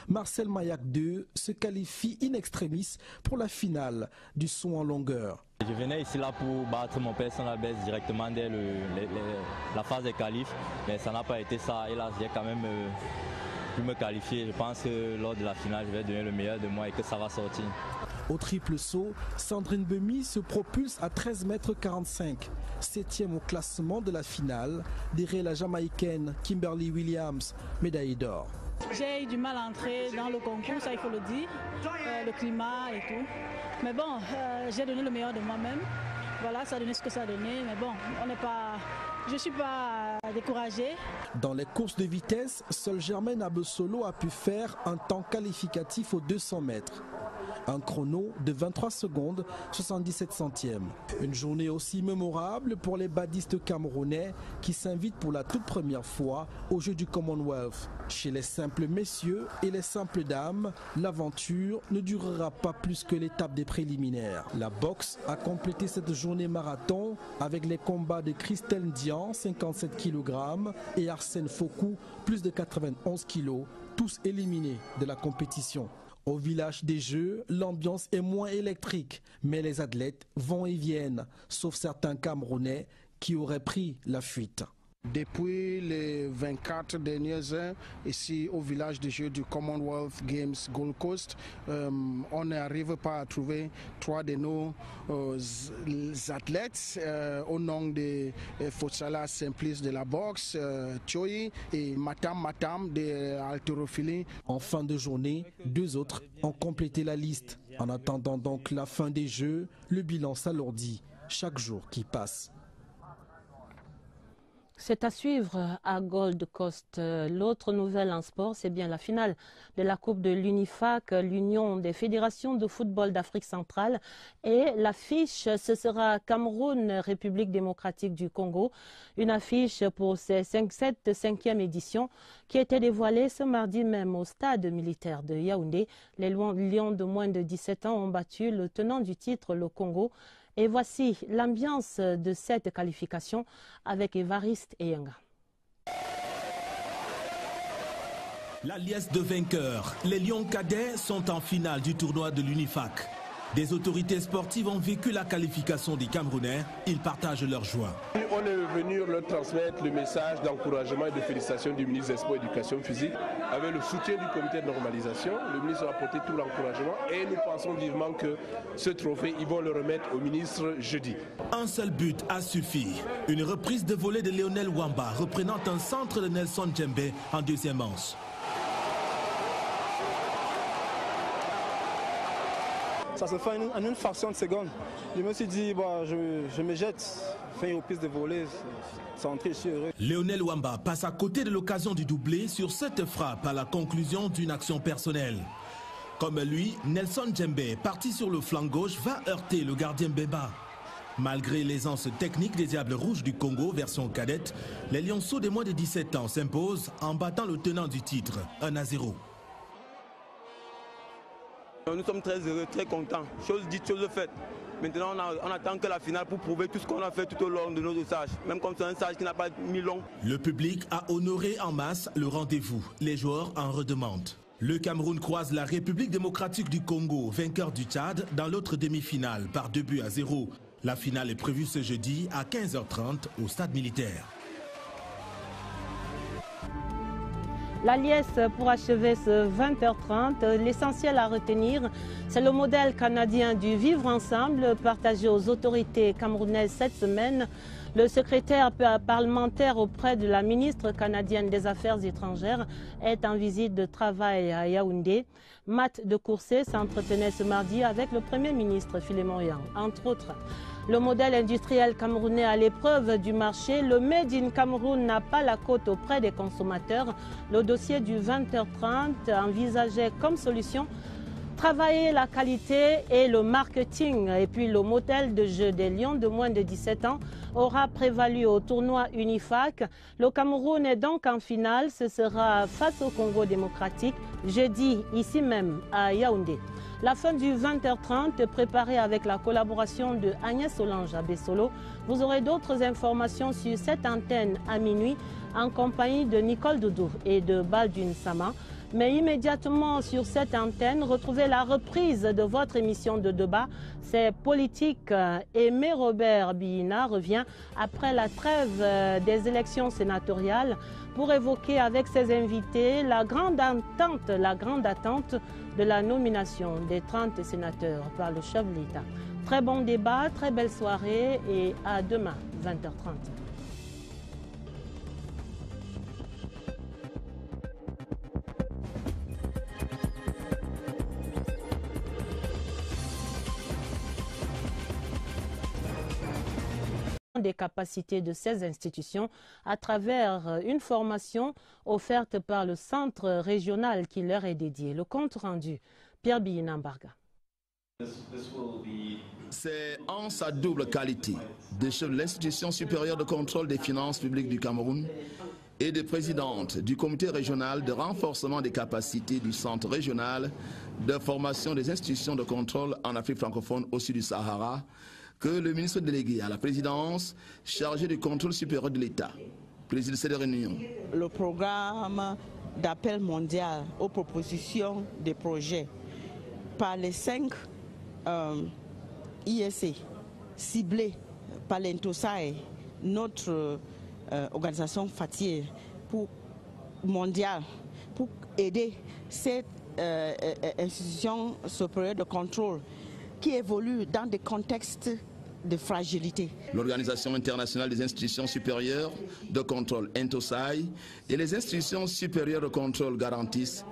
Marcel Mayak 2 se qualifie in extremis pour la finale du saut en longueur. Je venais ici là pour battre mon personal best directement dès la phase des qualifs, mais ça n'a pas été ça. Et là, j'ai quand même pu me qualifier. Je pense que lors de la finale, je vais donner le meilleur de moi et que ça va sortir. Au triple saut, Sandrine Bemi se propulse à 13,45 m, 7e au classement de la finale, derrière la Jamaïcaine Kimberly Williams, médaille d'or. J'ai eu du mal à entrer dans le concours, ça il faut le dire, le climat et tout. Mais bon, j'ai donné le meilleur de moi-même. Voilà, ça a donné ce que ça a donné, mais bon, je ne suis pas découragée. Dans les courses de vitesse, seule Germaine Abesolo a pu faire un temps qualificatif aux 200 mètres. Un chrono de 23 secondes 77 centièmes. Une journée aussi mémorable pour les badistes camerounais qui s'invitent pour la toute première fois aux Jeux du Commonwealth. Chez les simples messieurs et les simples dames, l'aventure ne durera pas plus que l'étape des préliminaires. La boxe a complété cette journée marathon avec les combats de Christelle Ndian, 57 kg, et Arsène Fokou, plus de 91 kg, tous éliminés de la compétition. Au village des Jeux, l'ambiance est moins électrique, mais les athlètes vont et viennent, sauf certains Camerounais qui auraient pris la fuite. Depuis les 24 dernières heures, ici au village des Jeux du Commonwealth Games Gold Coast, on n'arrive pas à trouver 3 de nos athlètes au nom de Fotsala Simplice de la boxe, Choi et Matam de l'haltérophilie. En fin de journée, 2 autres ont complété la liste. En attendant donc la fin des Jeux, le bilan s'alourdit chaque jour qui passe. C'est à suivre à Gold Coast. L'autre nouvelle en sport, c'est bien la finale de la Coupe de l'UNIFAC, l'Union des fédérations de football d'Afrique centrale. Et l'affiche, ce sera Cameroun-République démocratique du Congo. Une affiche pour cette 5e édition qui était dévoilée ce mardi même au stade militaire de Yaoundé. Les Lions de moins de 17 ans ont battu le tenant du titre, le Congo. Et voici l'ambiance de cette qualification avec Évariste Eyenga. La liesse de vainqueurs. Les Lions cadets sont en finale du tournoi de l'UNIFAC. Des autorités sportives ont vécu la qualification des Camerounais. Ils partagent leur joie. On est venu leur transmettre le message d'encouragement et de félicitations du ministre des Sports et de l'Éducation physique. Avec le soutien du comité de normalisation, le ministre a apporté tout l'encouragement et nous pensons vivement que ce trophée, ils vont le remettre au ministre jeudi. Un seul but a suffi. Une reprise de volée de Lionel Wamba reprenant un centre de Nelson Djembe en deuxième manche. Ça se fait en une fraction de seconde. Je me suis dit, bah, je me jette, fin aux pistes de volée, centré, je suis heureux. Lionel Wamba passe à côté de l'occasion du doublé sur cette frappe à la conclusion d'une action personnelle. Comme lui, Nelson Djembe, parti sur le flanc gauche, va heurter le gardien Bemba. Malgré l'aisance technique des Diables Rouges du Congo, version cadette, les Lionceaux des moins de 17 ans s'imposent en battant le tenant du titre, 1-0. Nous sommes très heureux, très contents. Chose dite, chose faite. Maintenant, on attend que la finale pour prouver tout ce qu'on a fait tout au long de nos stages. Même comme c'est un stage qui n'a pas mis long. Le public a honoré en masse le rendez-vous. Les joueurs en redemandent. Le Cameroun croise la République démocratique du Congo, vainqueur du Tchad, dans l'autre demi-finale par 2-0. La finale est prévue ce jeudi à 15h30 au stade militaire. La liesse pour achever ce 20h30. L'essentiel à retenir, c'est le modèle canadien du vivre ensemble partagé aux autorités camerounaises cette semaine. Le secrétaire parlementaire auprès de la ministre canadienne des Affaires étrangères est en visite de travail à Yaoundé. Matt de Courcey s'entretenait ce mardi avec le Premier ministre Philémon Yang, entre autres. Le modèle industriel camerounais à l'épreuve du marché, le Made in Cameroun n'a pas la cote auprès des consommateurs. Le dossier du 20h30 envisageait comme solution travailler la qualité et le marketing. Et puis le modèle de jeu des Lions de moins de 17 ans aura prévalu au tournoi Unifac. Le Cameroun est donc en finale. Ce sera face au Congo démocratique, jeudi, ici même à Yaoundé. La fin du 20h30 préparée avec la collaboration de Agnès Solange à Bessolo. Vous aurez d'autres informations sur cette antenne à minuit en compagnie de Nicole Doudou et de Baldwin Sama. Mais immédiatement sur cette antenne, retrouvez la reprise de votre émission de débat. C'est politique. Aimé Robert Biyina revient après la trêve des élections sénatoriales pour évoquer avec ses invités la grande attente de la nomination des 30 sénateurs par le chef de l'État. Très bon débat, très belle soirée et à demain, 20h30. Des capacités de ces institutions à travers une formation offerte par le centre régional qui leur est dédié. Le compte rendu, Pierre Biyina-Mbarga. C'est en sa double qualité de chef de l'institution supérieure de contrôle des finances publiques du Cameroun et de présidente du comité régional de renforcement des capacités du centre régional de formation des institutions de contrôle en Afrique francophone au sud du Sahara que le ministre délégué à la présidence, chargé du contrôle supérieur de l'État, préside cette réunion. Le programme d'appel mondial aux propositions des projets par les 5 ISC ciblés par l'Intosai, notre organisation FATIR mondiale, pour aider cette institution supérieure de contrôle qui évolue dans des contextes de fragilité. L'Organisation internationale des institutions supérieures de contrôle Intosai et les institutions supérieures de contrôle garantissent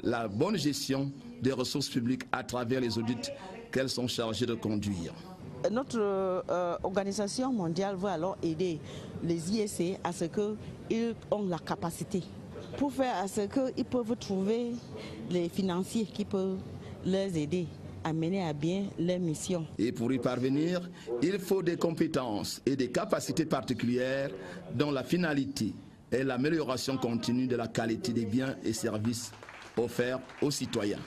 la bonne gestion des ressources publiques à travers les audits qu'elles sont chargées de conduire. Notre organisation mondiale va alors aider les ISC à ce qu'ils ont la capacité pour faire à ce qu'ils peuvent trouver les financiers qui peuvent les aider à mener à bien leur mission. Et pour y parvenir, il faut des compétences et des capacités particulières dont la finalité est l'amélioration continue de la qualité des biens et services offerts aux citoyens.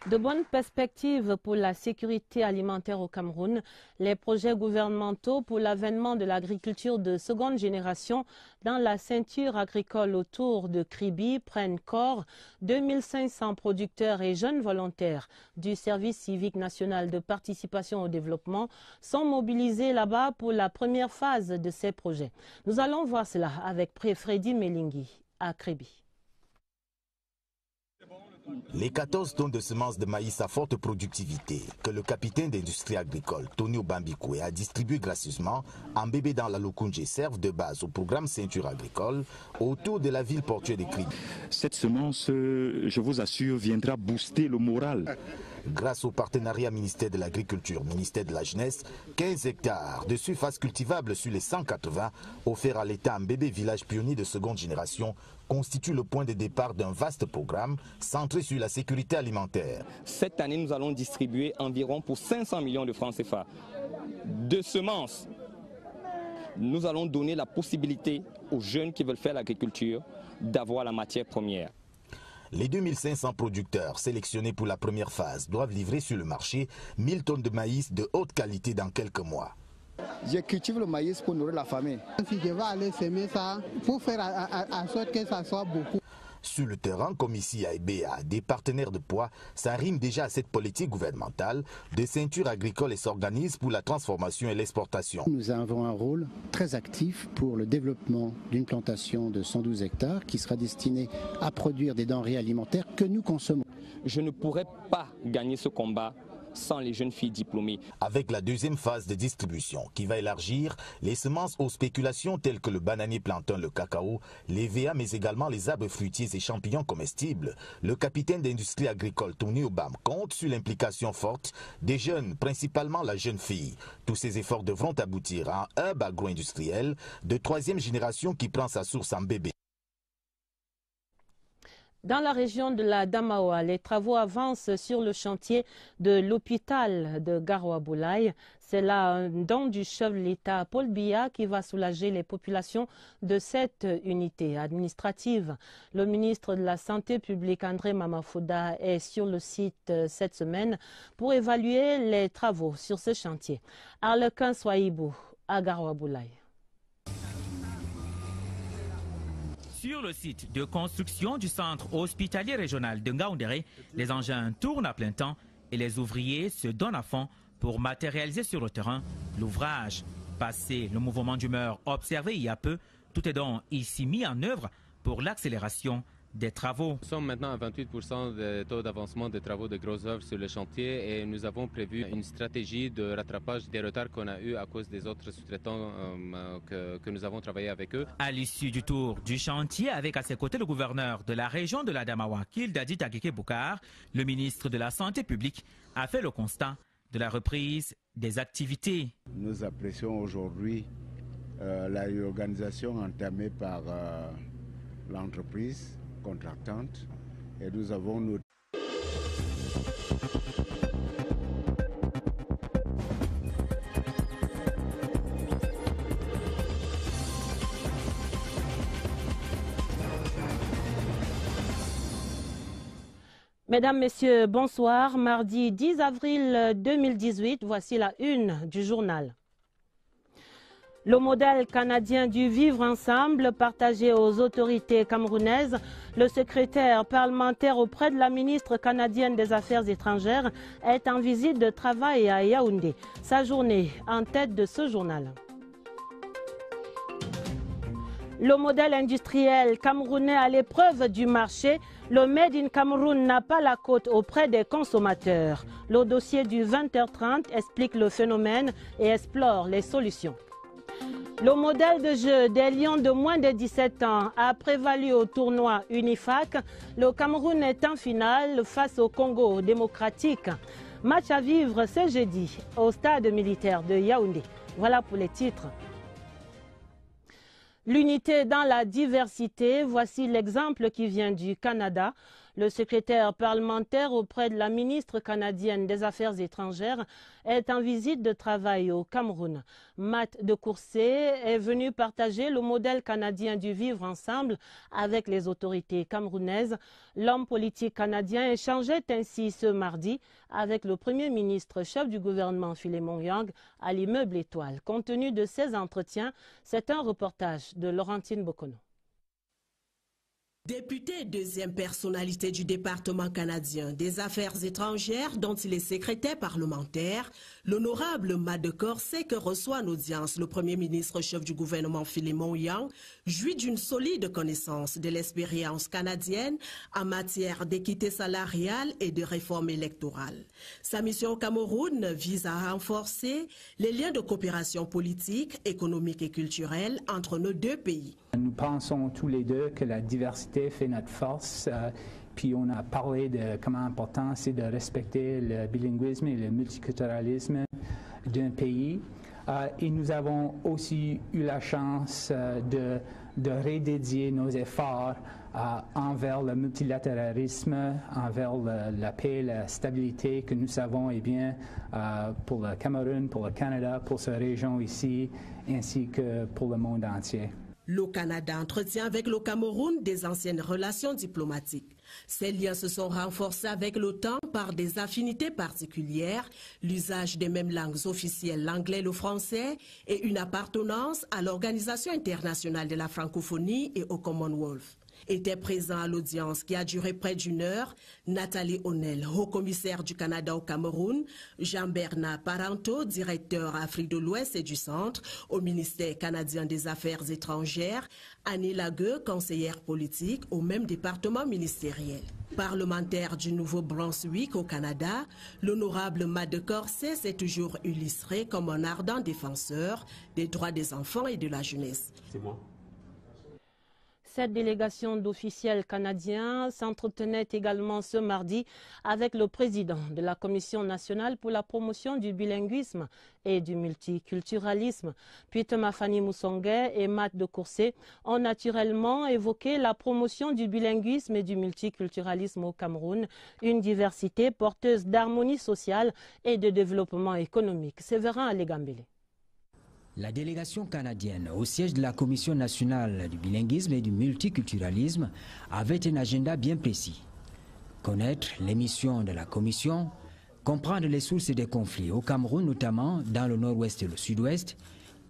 De bonnes perspectives pour la sécurité alimentaire au Cameroun. Les projets gouvernementaux pour l'avènement de l'agriculture de seconde génération dans la ceinture agricole autour de Kribi prennent corps. 2500 producteurs et jeunes volontaires du service civique national de participation au développement sont mobilisés là-bas pour la première phase de ces projets. Nous allons voir cela avec Freddy Melingui à Kribi. Les 14 tonnes de semences de maïs à forte productivité que le capitaine d'industrie agricole, Tony Obambikwe, a distribué gracieusement en bébé dans la Lokunje servent de base au programme Ceinture agricole autour de la ville portuaire de Kribi. Cette semence, je vous assure, viendra booster le moral. Grâce au partenariat ministère de l'Agriculture, ministère de la Jeunesse, 15 hectares de surface cultivable sur les 180 offerts à l'État en bébé village pionnier de seconde génération constitue le point de départ d'un vaste programme centré sur la sécurité alimentaire. Cette année, nous allons distribuer environ pour 500 millions de francs CFA de semences. Nous allons donner la possibilité aux jeunes qui veulent faire l'agriculture d'avoir la matière première. Les 2500 producteurs sélectionnés pour la première phase doivent livrer sur le marché 1000 tonnes de maïs de haute qualité dans quelques mois. Je cultive le maïs pour nourrir la famille. Si je vais aller semer ça, pour faire en sorte que ça soit beaucoup. Sur le terrain, comme ici à EBA, des partenaires de poids s'arriment déjà à cette politique gouvernementale de ceinture agricole et s'organisent pour la transformation et l'exportation. Nous avons un rôle très actif pour le développement d'une plantation de 112 hectares qui sera destinée à produire des denrées alimentaires que nous consommons. Je ne pourrais pas gagner ce combat sans les jeunes filles diplômées. Avec la deuxième phase de distribution qui va élargir les semences aux spéculations telles que le bananier plantain, le cacao, les VA mais également les arbres fruitiers et champignons comestibles, le capitaine d'industrie agricole Tony Obam compte sur l'implication forte des jeunes, principalement la jeune fille. Tous ces efforts devront aboutir à un hub agro-industriel de troisième génération qui prend sa source en bébé. Dans la région de la Damawa, les travaux avancent sur le chantier de l'hôpital de Garoua-Boulaye. C'est là un don du chef de l'État Paul Biya qui va soulager les populations de cette unité administrative. Le ministre de la Santé publique André Mamafouda est sur le site cette semaine pour évaluer les travaux sur ce chantier. Arlequin Swahibou à Garoua-Boulaye. Sur le site de construction du centre hospitalier régional de Ngaoundéré, les engins tournent à plein temps et les ouvriers se donnent à fond pour matérialiser sur le terrain l'ouvrage. Passé le mouvement d'humeur observé il y a peu, tout est donc ici mis en œuvre pour l'accélération des travaux. Nous sommes maintenant à 28% de taux d'avancement des travaux de grosses œuvres sur le chantier et nous avons prévu une stratégie de rattrapage des retards qu'on a eu à cause des autres sous-traitants que nous avons travaillé avec eux. À l'issue du tour du chantier, avec à ses côtés le gouverneur de la région de la Damawa, Kildadi Agike Boukar, le ministre de la Santé publique a fait le constat de la reprise des activités. Nous apprécions aujourd'hui la réorganisation entamée par l'entreprise contractante et nous avons noté. Mesdames, Messieurs, bonsoir. Mardi 10 avril 2018, voici la une du journal. Le modèle canadien du vivre ensemble partagé aux autorités camerounaises, le secrétaire parlementaire auprès de la ministre canadienne des Affaires étrangères est en visite de travail à Yaoundé. Sa journée en tête de ce journal. Le modèle industriel camerounais à l'épreuve du marché, le Made in Cameroun n'a pas la cote auprès des consommateurs. Le dossier du 20h30 explique le phénomène et explore les solutions. Le modèle de jeu des Lions de moins de 17 ans a prévalu au tournoi Unifac. Le Cameroun est en finale face au Congo démocratique. Match à vivre ce jeudi au stade militaire de Yaoundé. Voilà pour les titres. L'unité dans la diversité, voici l'exemple qui vient du Canada. Le secrétaire parlementaire auprès de la ministre canadienne des Affaires étrangères est en visite de travail au Cameroun. Matt de Courcey est venu partager le modèle canadien du vivre ensemble avec les autorités camerounaises. L'homme politique canadien échangeait ainsi ce mardi avec le premier ministre chef du gouvernement Philemon Yang à l'immeuble Étoile. Compte tenu de ces entretiens, c'est un reportage de Laurentine Bokono. Député et deuxième personnalité du département canadien des Affaires étrangères dont il est secrétaire parlementaire, l'honorable Matt de Courcey que reçoit en audience le premier ministre chef du gouvernement Philemon Yang jouit d'une solide connaissance de l'expérience canadienne en matière d'équité salariale et de réforme électorale. Sa mission au Cameroun vise à renforcer les liens de coopération politique, économique et culturelle entre nos deux pays. Nous pensons tous les deux que la diversité fait notre force. Puis on a parlé de comment important c'est de respecter le bilinguisme et le multiculturalisme d'un pays. Et nous avons aussi eu la chance de redédier nos efforts envers le multilatéralisme, envers la paix et la stabilité que nous savons est bien pour le Cameroun, pour le Canada, pour cette région ici, ainsi que pour le monde entier. Le Canada entretient avec le Cameroun des anciennes relations diplomatiques. Ces liens se sont renforcés avec le temps par des affinités particulières, l'usage des mêmes langues officielles, l'anglais et le français, et une appartenance à l'Organisation internationale de la francophonie et au Commonwealth. Étaient présents à l'audience qui a duré près d'une heure Nathalie O'Neill, haut-commissaire du Canada au Cameroun, Jean-Bernard Parenteau, directeur Afrique de l'Ouest et du Centre au ministère canadien des Affaires étrangères, Annie Lagueux, conseillère politique au même département ministériel. Parlementaire du Nouveau-Brunswick au Canada, l'honorable Mad Corset s'est toujours illustré comme un ardent défenseur des droits des enfants et de la jeunesse. C'est moi. Cette délégation d'officiels canadiens s'entretenait également ce mardi avec le président de la Commission nationale pour la promotion du bilinguisme et du multiculturalisme. Peter Mafani Musonge et Matt de Courcey ont naturellement évoqué la promotion du bilinguisme et du multiculturalisme au Cameroun, une diversité porteuse d'harmonie sociale et de développement économique. Séverin Alégambélé. La délégation canadienne au siège de la Commission nationale du bilinguisme et du multiculturalisme avait un agenda bien précis. Connaître les missions de la Commission, comprendre les sources des conflits au Cameroun, notamment dans le nord-ouest et le sud-ouest,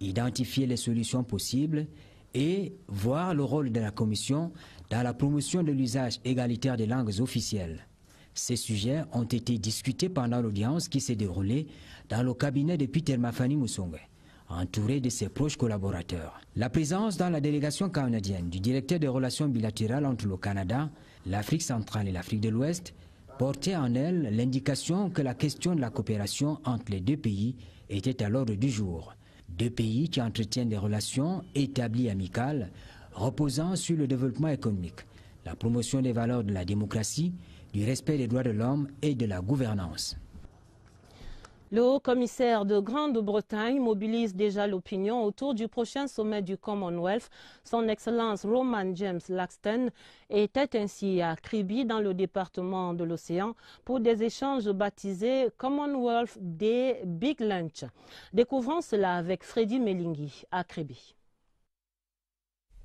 identifier les solutions possibles et voir le rôle de la Commission dans la promotion de l'usage égalitaire des langues officielles. Ces sujets ont été discutés pendant l'audience qui s'est déroulée dans le cabinet de Peter Mafani Musonge, entouré de ses proches collaborateurs. La présence dans la délégation canadienne du directeur des relations bilatérales entre le Canada, l'Afrique centrale et l'Afrique de l'Ouest portait en elle l'indication que la question de la coopération entre les deux pays était à l'ordre du jour. Deux pays qui entretiennent des relations établies amicales reposant sur le développement économique, la promotion des valeurs de la démocratie, du respect des droits de l'homme et de la gouvernance. Le haut-commissaire de Grande-Bretagne mobilise déjà l'opinion autour du prochain sommet du Commonwealth. Son Excellence Roman James Laxton était ainsi à Kribi dans le département de l'Océan pour des échanges baptisés Commonwealth Day Big Lunch. Découvrons cela avec Freddy Melingui à Kribi.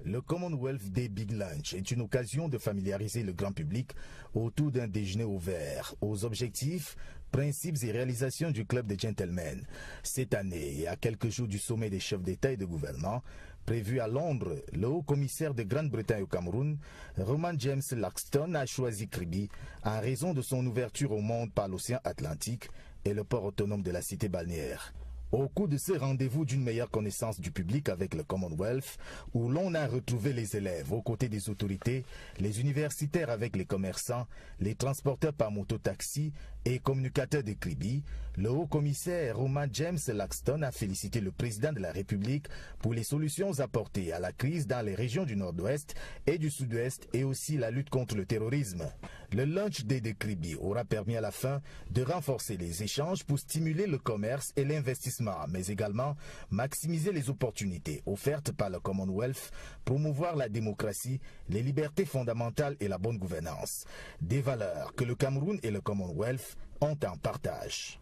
Le Commonwealth Day Big Lunch est une occasion de familiariser le grand public autour d'un déjeuner ouvert aux objectifs, principes et réalisations du club des gentlemen. Cette année, et à quelques jours du sommet des chefs d'État et de gouvernement, prévu à Londres, le haut-commissaire de Grande-Bretagne au Cameroun, Roman James Laxton, a choisi Kribi en raison de son ouverture au monde par l'océan Atlantique et le port autonome de la cité balnéaire. Au cours de ces rendez-vous d'une meilleure connaissance du public avec le Commonwealth, où l'on a retrouvé les élèves aux côtés des autorités, les universitaires avec les commerçants, les transporteurs par moto-taxi et communicateurs de Kribi, le haut-commissaire Roman James Laxton a félicité le président de la République pour les solutions apportées à la crise dans les régions du nord-ouest et du sud-ouest et aussi la lutte contre le terrorisme. Le Lunch Day de Kribi aura permis à la fin de renforcer les échanges pour stimuler le commerce et l'investissement, mais également maximiser les opportunités offertes par le Commonwealth, promouvoir la démocratie, les libertés fondamentales et la bonne gouvernance. Des valeurs que le Cameroun et le Commonwealth ont en partage.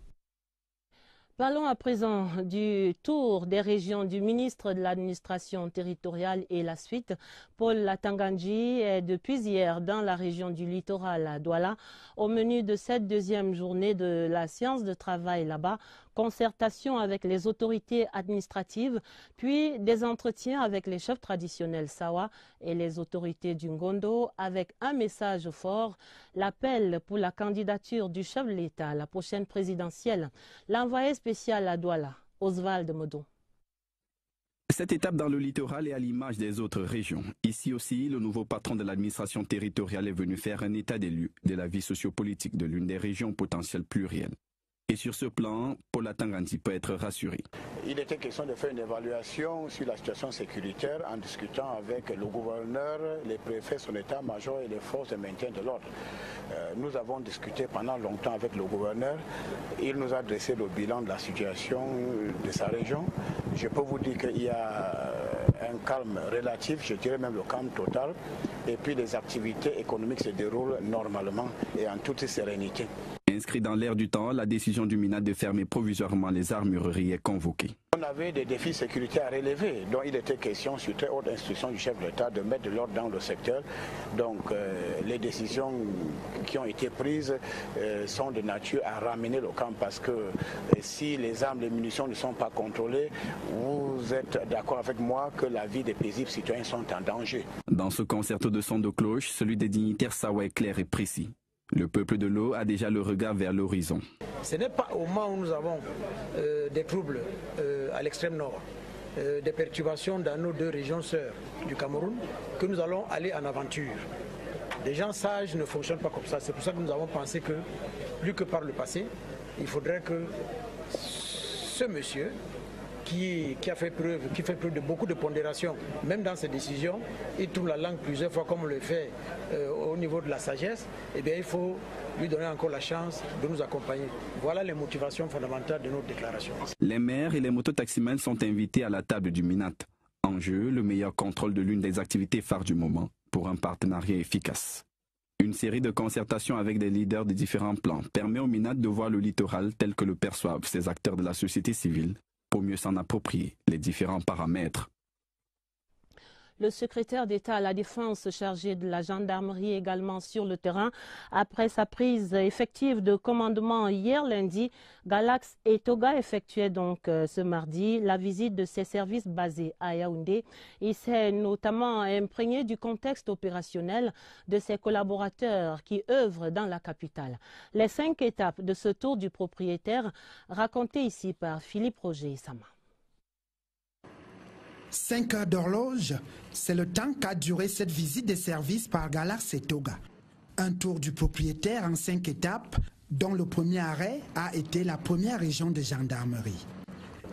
Parlons à présent du tour des régions du ministre de l'administration territoriale et la suite. Paul Latangandji est depuis hier dans la région du littoral à Douala. Au menu de cette deuxième journée de la séance de travail là-bas, concertation avec les autorités administratives, puis des entretiens avec les chefs traditionnels Sawa et les autorités du Ngondo avec un message fort, l'appel pour la candidature du chef de l'État à la prochaine présidentielle. L'envoyé spécial à Douala, Oswald Modon. Cette étape dans le littoral est à l'image des autres régions. Ici aussi, le nouveau patron de l'administration territoriale est venu faire un état des lieux de la vie sociopolitique de l'une des régions potentielles plurielles. Et sur ce plan, Paul Latangandji peut être rassuré. Il était question de faire une évaluation sur la situation sécuritaire en discutant avec le gouverneur, les préfets, son état-major et les forces de maintien de l'ordre. Nous avons discuté pendant longtemps avec le gouverneur. Il nous a dressé le bilan de la situation de sa région. Je peux vous dire qu'il y a un calme relatif, je dirais même le calme total. Et puis les activités économiques se déroulent normalement et en toute sérénité. Inscrit dans l'air du temps, la décision du MINAD de fermer provisoirement les armureries est convoquée. On avait des défis sécuritaires à relever, dont il était question, sur très haute instruction du chef de l'État, de mettre de l'ordre dans le secteur. Donc les décisions qui ont été prises sont de nature à ramener le camp, parce que si les armes, les munitions ne sont pas contrôlées, vous êtes d'accord avec moi que la vie des paisibles citoyens sont en danger. Dans ce concerto de son de cloche, celui des dignitaires Sawa est clair et précis. Le peuple de l'eau a déjà le regard vers l'horizon. Ce n'est pas au moment où nous avons des troubles à l'extrême nord, des perturbations dans nos deux régions sœurs du Cameroun, que nous allons aller en aventure. Les gens sages ne fonctionnent pas comme ça. C'est pour ça que nous avons pensé que, plus que par le passé, il faudrait que ce monsieur, qui fait preuve de beaucoup de pondération, même dans ses décisions, il tourne la langue plusieurs fois comme on le fait au niveau de la sagesse, eh bien il faut lui donner encore la chance de nous accompagner. Voilà les motivations fondamentales de notre déclaration. Les maires et les mototaximens sont invités à la table du MINAT. En jeu, le meilleur contrôle de l'une des activités phares du moment pour un partenariat efficace. Une série de concertations avec des leaders de différents plans permet au MINAT de voir le littoral tel que le perçoivent ces acteurs de la société civile, pour mieux s'en approprier les différents paramètres. Le secrétaire d'État à la Défense chargé de la gendarmerie également sur le terrain. Après sa prise effective de commandement hier lundi, Galax Etoga effectuait donc ce mardi la visite de ses services basés à Yaoundé. Il s'est notamment imprégné du contexte opérationnel de ses collaborateurs qui œuvrent dans la capitale. Les 5 étapes de ce tour du propriétaire racontées ici par Philippe Roger Sama. 5 heures d'horloge, c'est le temps qu'a duré cette visite de service par Galax Etoga. Un tour du propriétaire en 5 étapes, dont le premier arrêt a été la première région de gendarmerie.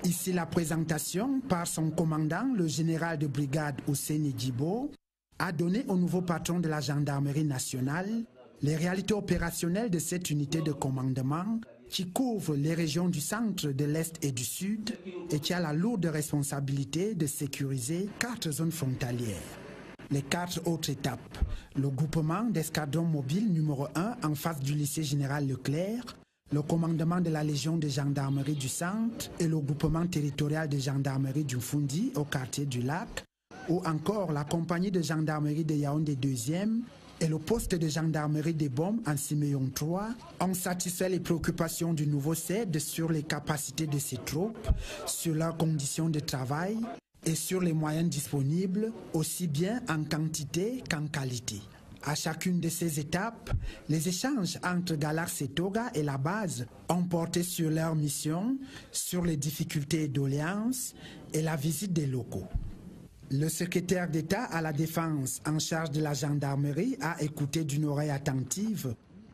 Ici, la présentation par son commandant, le général de brigade Ousseini Djibo, a donné au nouveau patron de la gendarmerie nationale les réalités opérationnelles de cette unité de commandement qui couvre les régions du centre, de l'Est et du Sud et qui a la lourde responsabilité de sécuriser 4 zones frontalières. Les 4 autres étapes, le groupement d'escadron mobile numéro 1 en face du lycée général Leclerc, le commandement de la Légion de gendarmerie du centre et le groupement territorial de gendarmerie du Fundi au quartier du Lac, ou encore la compagnie de gendarmerie de Yaoundé 2e et le poste de gendarmerie des Bombes en Siméon 3 ont satisfait les préoccupations du nouveau CED sur les capacités de ces troupes, sur leurs conditions de travail et sur les moyens disponibles, aussi bien en quantité qu'en qualité. À chacune de ces étapes, les échanges entre Galax Etoga et la base ont porté sur leur mission, sur les difficultés et doléances et la visite des locaux. Le secrétaire d'État à la Défense en charge de la gendarmerie a écouté d'une oreille attentive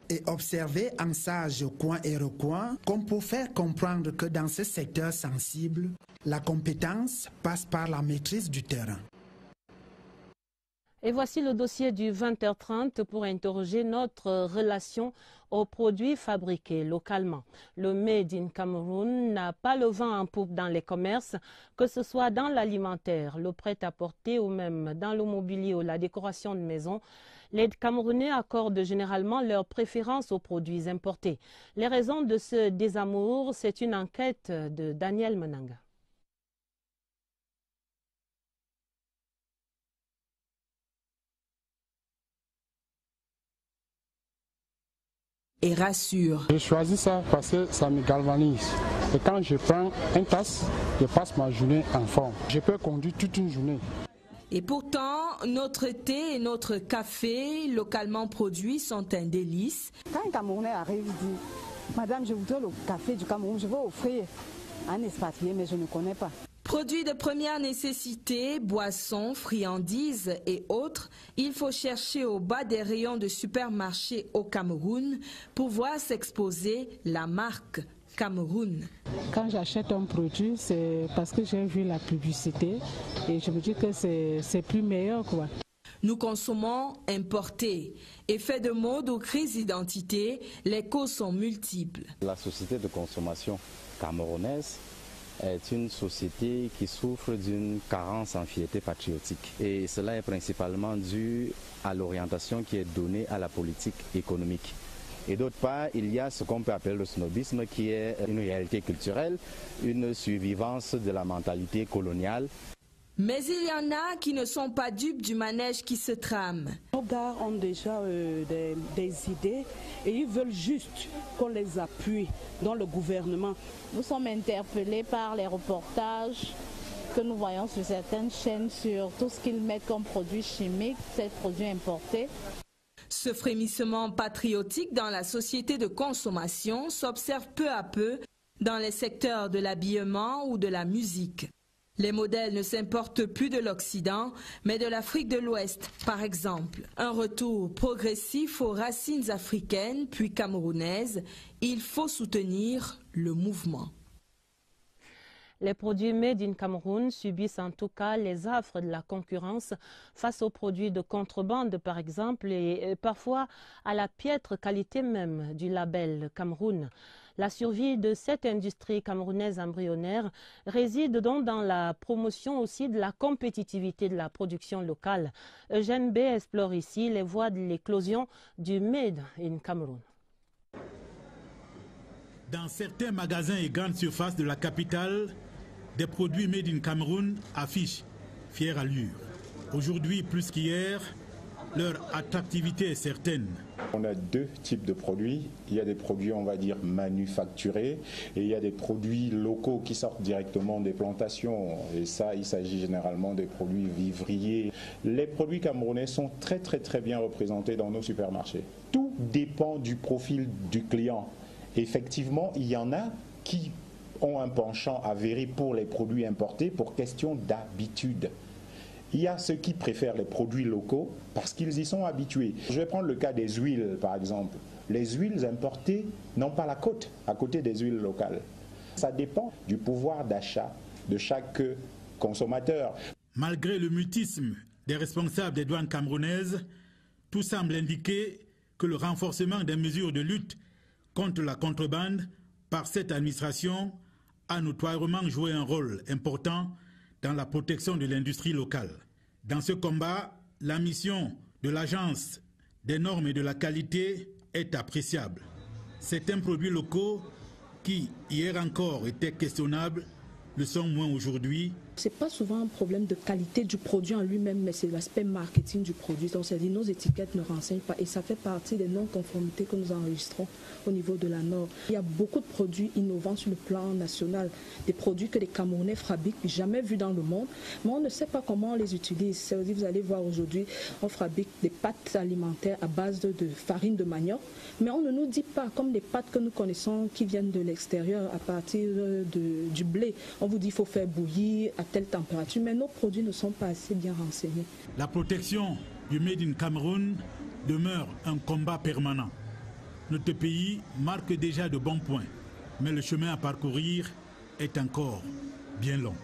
et observé en sage coin et recoin comme pour faire comprendre que dans ce secteur sensible, la compétence passe par la maîtrise du terrain. Et voici le dossier du 20h30 pour interroger notre relation aux produits fabriqués localement. Le Made in Cameroun n'a pas le vent en poupe dans les commerces, que ce soit dans l'alimentaire, le prêt-à-porter ou même dans le mobilier ou la décoration de maison. Les Camerounais accordent généralement leur préférence aux produits importés. Les raisons de ce désamour, c'est une enquête de Daniel Menanga. Et rassure. Je choisis ça parce que ça me galvanise. Et quand je prends une tasse, je passe ma journée en forme. Je peux conduire toute une journée. Et pourtant, notre thé et notre café localement produits sont un délice. Quand un Camerounais arrive et dit « Madame, je voudrais le café du Cameroun, je veux offrir un expatrié, mais je ne connais pas ». Produits de première nécessité, boissons, friandises et autres, il faut chercher au bas des rayons de supermarchés au Cameroun pour voir s'exposer la marque Cameroun. Quand j'achète un produit, c'est parce que j'ai vu la publicité et je me dis que c'est plus meilleur, quoi. Nous consommons importé. Effet de mode ou crise d'identité, les causes sont multiples. La société de consommation camerounaise est une société qui souffre d'une carence en fierté patriotique. Et cela est principalement dû à l'orientation qui est donnée à la politique économique. Et d'autre part, il y a ce qu'on peut appeler le snobisme, qui est une réalité culturelle, une survivance de la mentalité coloniale. Mais il y en a qui ne sont pas dupes du manège qui se trame. Nos gars ont déjà des idées et ils veulent juste qu'on les appuie dans le gouvernement. Nous sommes interpellés par les reportages que nous voyons sur certaines chaînes sur tout ce qu'ils mettent comme produits chimiques, ces produits importés. Ce frémissement patriotique dans la société de consommation s'observe peu à peu dans les secteurs de l'habillement ou de la musique. Les modèles ne s'importent plus de l'Occident, mais de l'Afrique de l'Ouest, par exemple. Un retour progressif aux racines africaines, puis camerounaises. Il faut soutenir le mouvement. Les produits made in Cameroun subissent en tout cas les affres de la concurrence face aux produits de contrebande, par exemple, et parfois à la piètre qualité même du label Cameroun. La survie de cette industrie camerounaise embryonnaire réside donc dans la promotion aussi de la compétitivité de la production locale. Eugène B explore ici les voies de l'éclosion du Made in Cameroun. Dans certains magasins et grandes surfaces de la capitale, des produits Made in Cameroun affichent fière allure. Aujourd'hui, plus qu'hier, leur attractivité est certaine. On a deux types de produits. Il y a des produits, on va dire, manufacturés et il y a des produits locaux qui sortent directement des plantations. Et ça, il s'agit généralement des produits vivriers. Les produits camerounais sont très bien représentés dans nos supermarchés. Tout dépend du profil du client. Effectivement, il y en a qui ont un penchant avéré pour les produits importés pour question d'habitude. Il y a ceux qui préfèrent les produits locaux parce qu'ils y sont habitués. Je vais prendre le cas des huiles, par exemple. Les huiles importées n'ont pas la cote à côté des huiles locales. Ça dépend du pouvoir d'achat de chaque consommateur. Malgré le mutisme des responsables des douanes camerounaises, tout semble indiquer que le renforcement des mesures de lutte contre la contrebande par cette administration a notoirement joué un rôle important dans la protection de l'industrie locale. Dans ce combat, la mission de l'Agence des normes et de la qualité est appréciable. Certains produits locaux qui, hier encore, étaient questionnables, le sont moins aujourd'hui. Ce n'est pas souvent un problème de qualité du produit en lui-même, mais c'est l'aspect marketing du produit. Donc, c'est-à-dire nos étiquettes ne renseignent pas et ça fait partie des non-conformités que nous enregistrons au niveau de la norme. Il y a beaucoup de produits innovants sur le plan national, des produits que les Camerounais fabriquent, jamais vus dans le monde, mais on ne sait pas comment on les utilise. C'est-à-dire, vous allez voir aujourd'hui, on fabrique des pâtes alimentaires à base de farine de manioc, mais on ne nous dit pas, comme les pâtes que nous connaissons qui viennent de l'extérieur à partir du blé. On vous dit qu'il faut faire bouillir à telle température, mais nos produits ne sont pas assez bien renseignés. La protection du Made in Cameroun demeure un combat permanent. Notre pays marque déjà de bons points, mais le chemin à parcourir est encore bien long.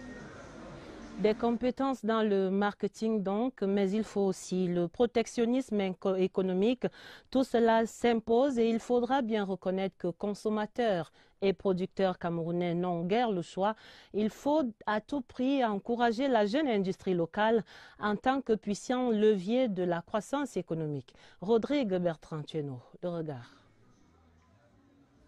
Des compétences dans le marketing donc, mais il faut aussi le protectionnisme économique. Tout cela s'impose et il faudra bien reconnaître que consommateurs et producteurs camerounais n'ont guère le choix. Il faut à tout prix encourager la jeune industrie locale en tant que puissant levier de la croissance économique. Rodrigue Bertrand Tueno, Le Regard.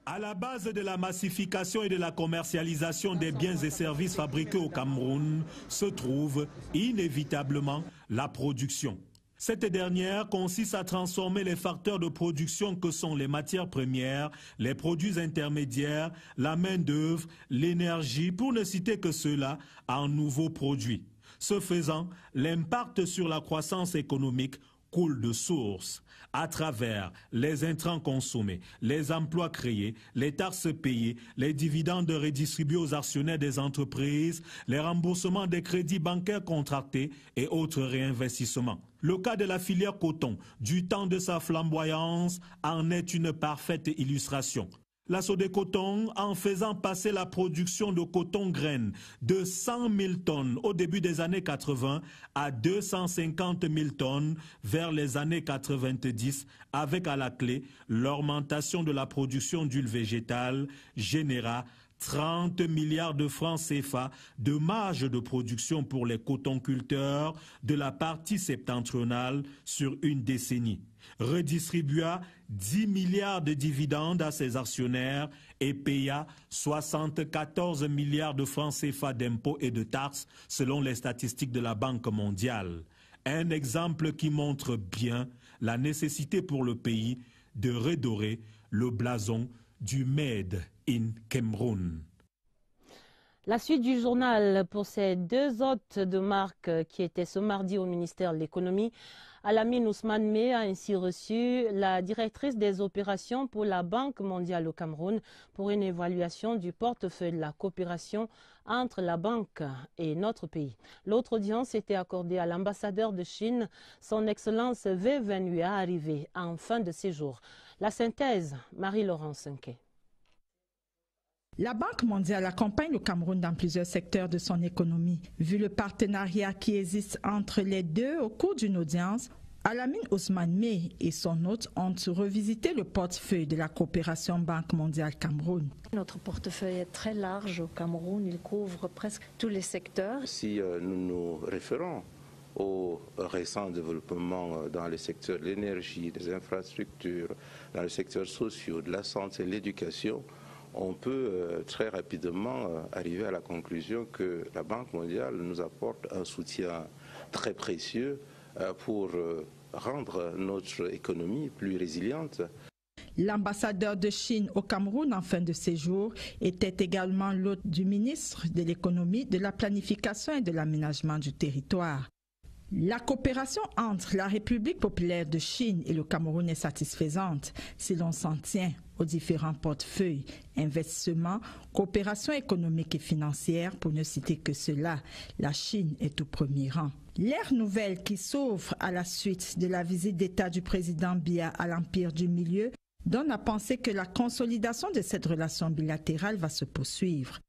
À la base de la massification et de la commercialisation des biens et services fabriqués au Cameroun se trouve inévitablement la production. Cette dernière consiste à transformer les facteurs de production que sont les matières premières, les produits intermédiaires, la main-d'œuvre, l'énergie, pour ne citer que cela, en nouveaux produits. Ce faisant, l'impact sur la croissance économique coule de source à travers les intrants consommés, les emplois créés, les taxes payées, les dividendes redistribués aux actionnaires des entreprises, les remboursements des crédits bancaires contractés et autres réinvestissements. Le cas de la filière coton, du temps de sa flamboyance, en est une parfaite illustration. La Sodecoton, en faisant passer la production de coton-graines de 100 000 tonnes au début des années 80 à 250 000 tonnes vers les années 90, avec à la clé l'augmentation de la production d'huile végétale, généra 30 milliards de francs CFA de marge de production pour les cotonculteurs de la partie septentrionale sur une décennie, redistribua 10 milliards de dividendes à ses actionnaires et paya 74 milliards de francs CFA d'impôts et de taxes selon les statistiques de la Banque mondiale. Un exemple qui montre bien la nécessité pour le pays de redorer le blason du Made in Cameroun. La suite du journal pour ces deux hôtes de marque qui étaient ce mardi au ministère de l'économie. Alamine Ousmane Meh a ainsi reçu la directrice des opérations pour la Banque mondiale au Cameroun pour une évaluation du portefeuille de la coopération entre la banque et notre pays. L'autre audience était accordée à l'ambassadeur de Chine, son Excellence Wei Wenhui, arrivé en fin de séjour. La synthèse, Marie-Laurence Nké. La Banque mondiale accompagne le Cameroun dans plusieurs secteurs de son économie. Vu le partenariat qui existe entre les deux au cours d'une audience, Alamine Ousmane Meh et son hôte ont revisité le portefeuille de la coopération Banque mondiale Cameroun. Notre portefeuille est très large au Cameroun, il couvre presque tous les secteurs. Si nous nous référons aux récents développements dans les secteurs de l'énergie, des infrastructures, dans les secteurs sociaux, de la santé, de l'éducation, on peut très rapidement arriver à la conclusion que la Banque mondiale nous apporte un soutien très précieux pour rendre notre économie plus résiliente. L'ambassadeur de Chine au Cameroun en fin de séjour était également l'hôte du ministre de l'économie, de la planification et de l'aménagement du territoire. La coopération entre la République populaire de Chine et le Cameroun est satisfaisante si l'on s'en tient aux différents portefeuilles, investissement, coopération économique et financière, pour ne citer que cela. La Chine est au premier rang. L'ère nouvelle qui s'ouvre à la suite de la visite d'État du président Biya à l'Empire du Milieu donne à penser que la consolidation de cette relation bilatérale va se poursuivre.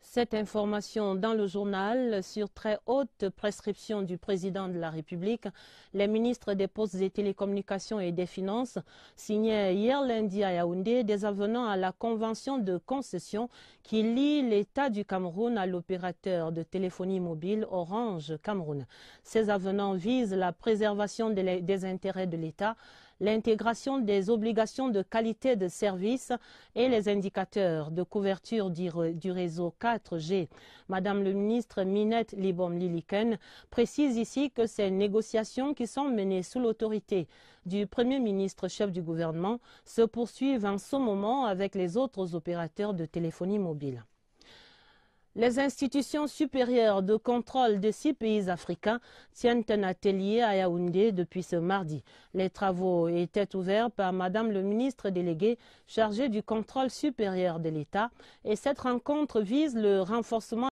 Cette information dans le journal sur très haute prescription du président de la République, les ministres des Postes et Télécommunications et des Finances signaient hier lundi à Yaoundé des avenants à la convention de concession qui lie l'État du Cameroun à l'opérateur de téléphonie mobile Orange Cameroun. Ces avenants visent la préservation des intérêts de l'État, l'intégration des obligations de qualité de service et les indicateurs de couverture du réseau 4G. Madame le ministre Minette Libom-Liliken précise ici que ces négociations qui sont menées sous l'autorité du Premier ministre chef du gouvernement se poursuivent en ce moment avec les autres opérateurs de téléphonie mobile. Les institutions supérieures de contrôle de 6 pays africains tiennent un atelier à Yaoundé depuis ce mardi. Les travaux étaient ouverts par Madame le ministre délégué chargé du contrôle supérieur de l'État et cette rencontre vise le renforcement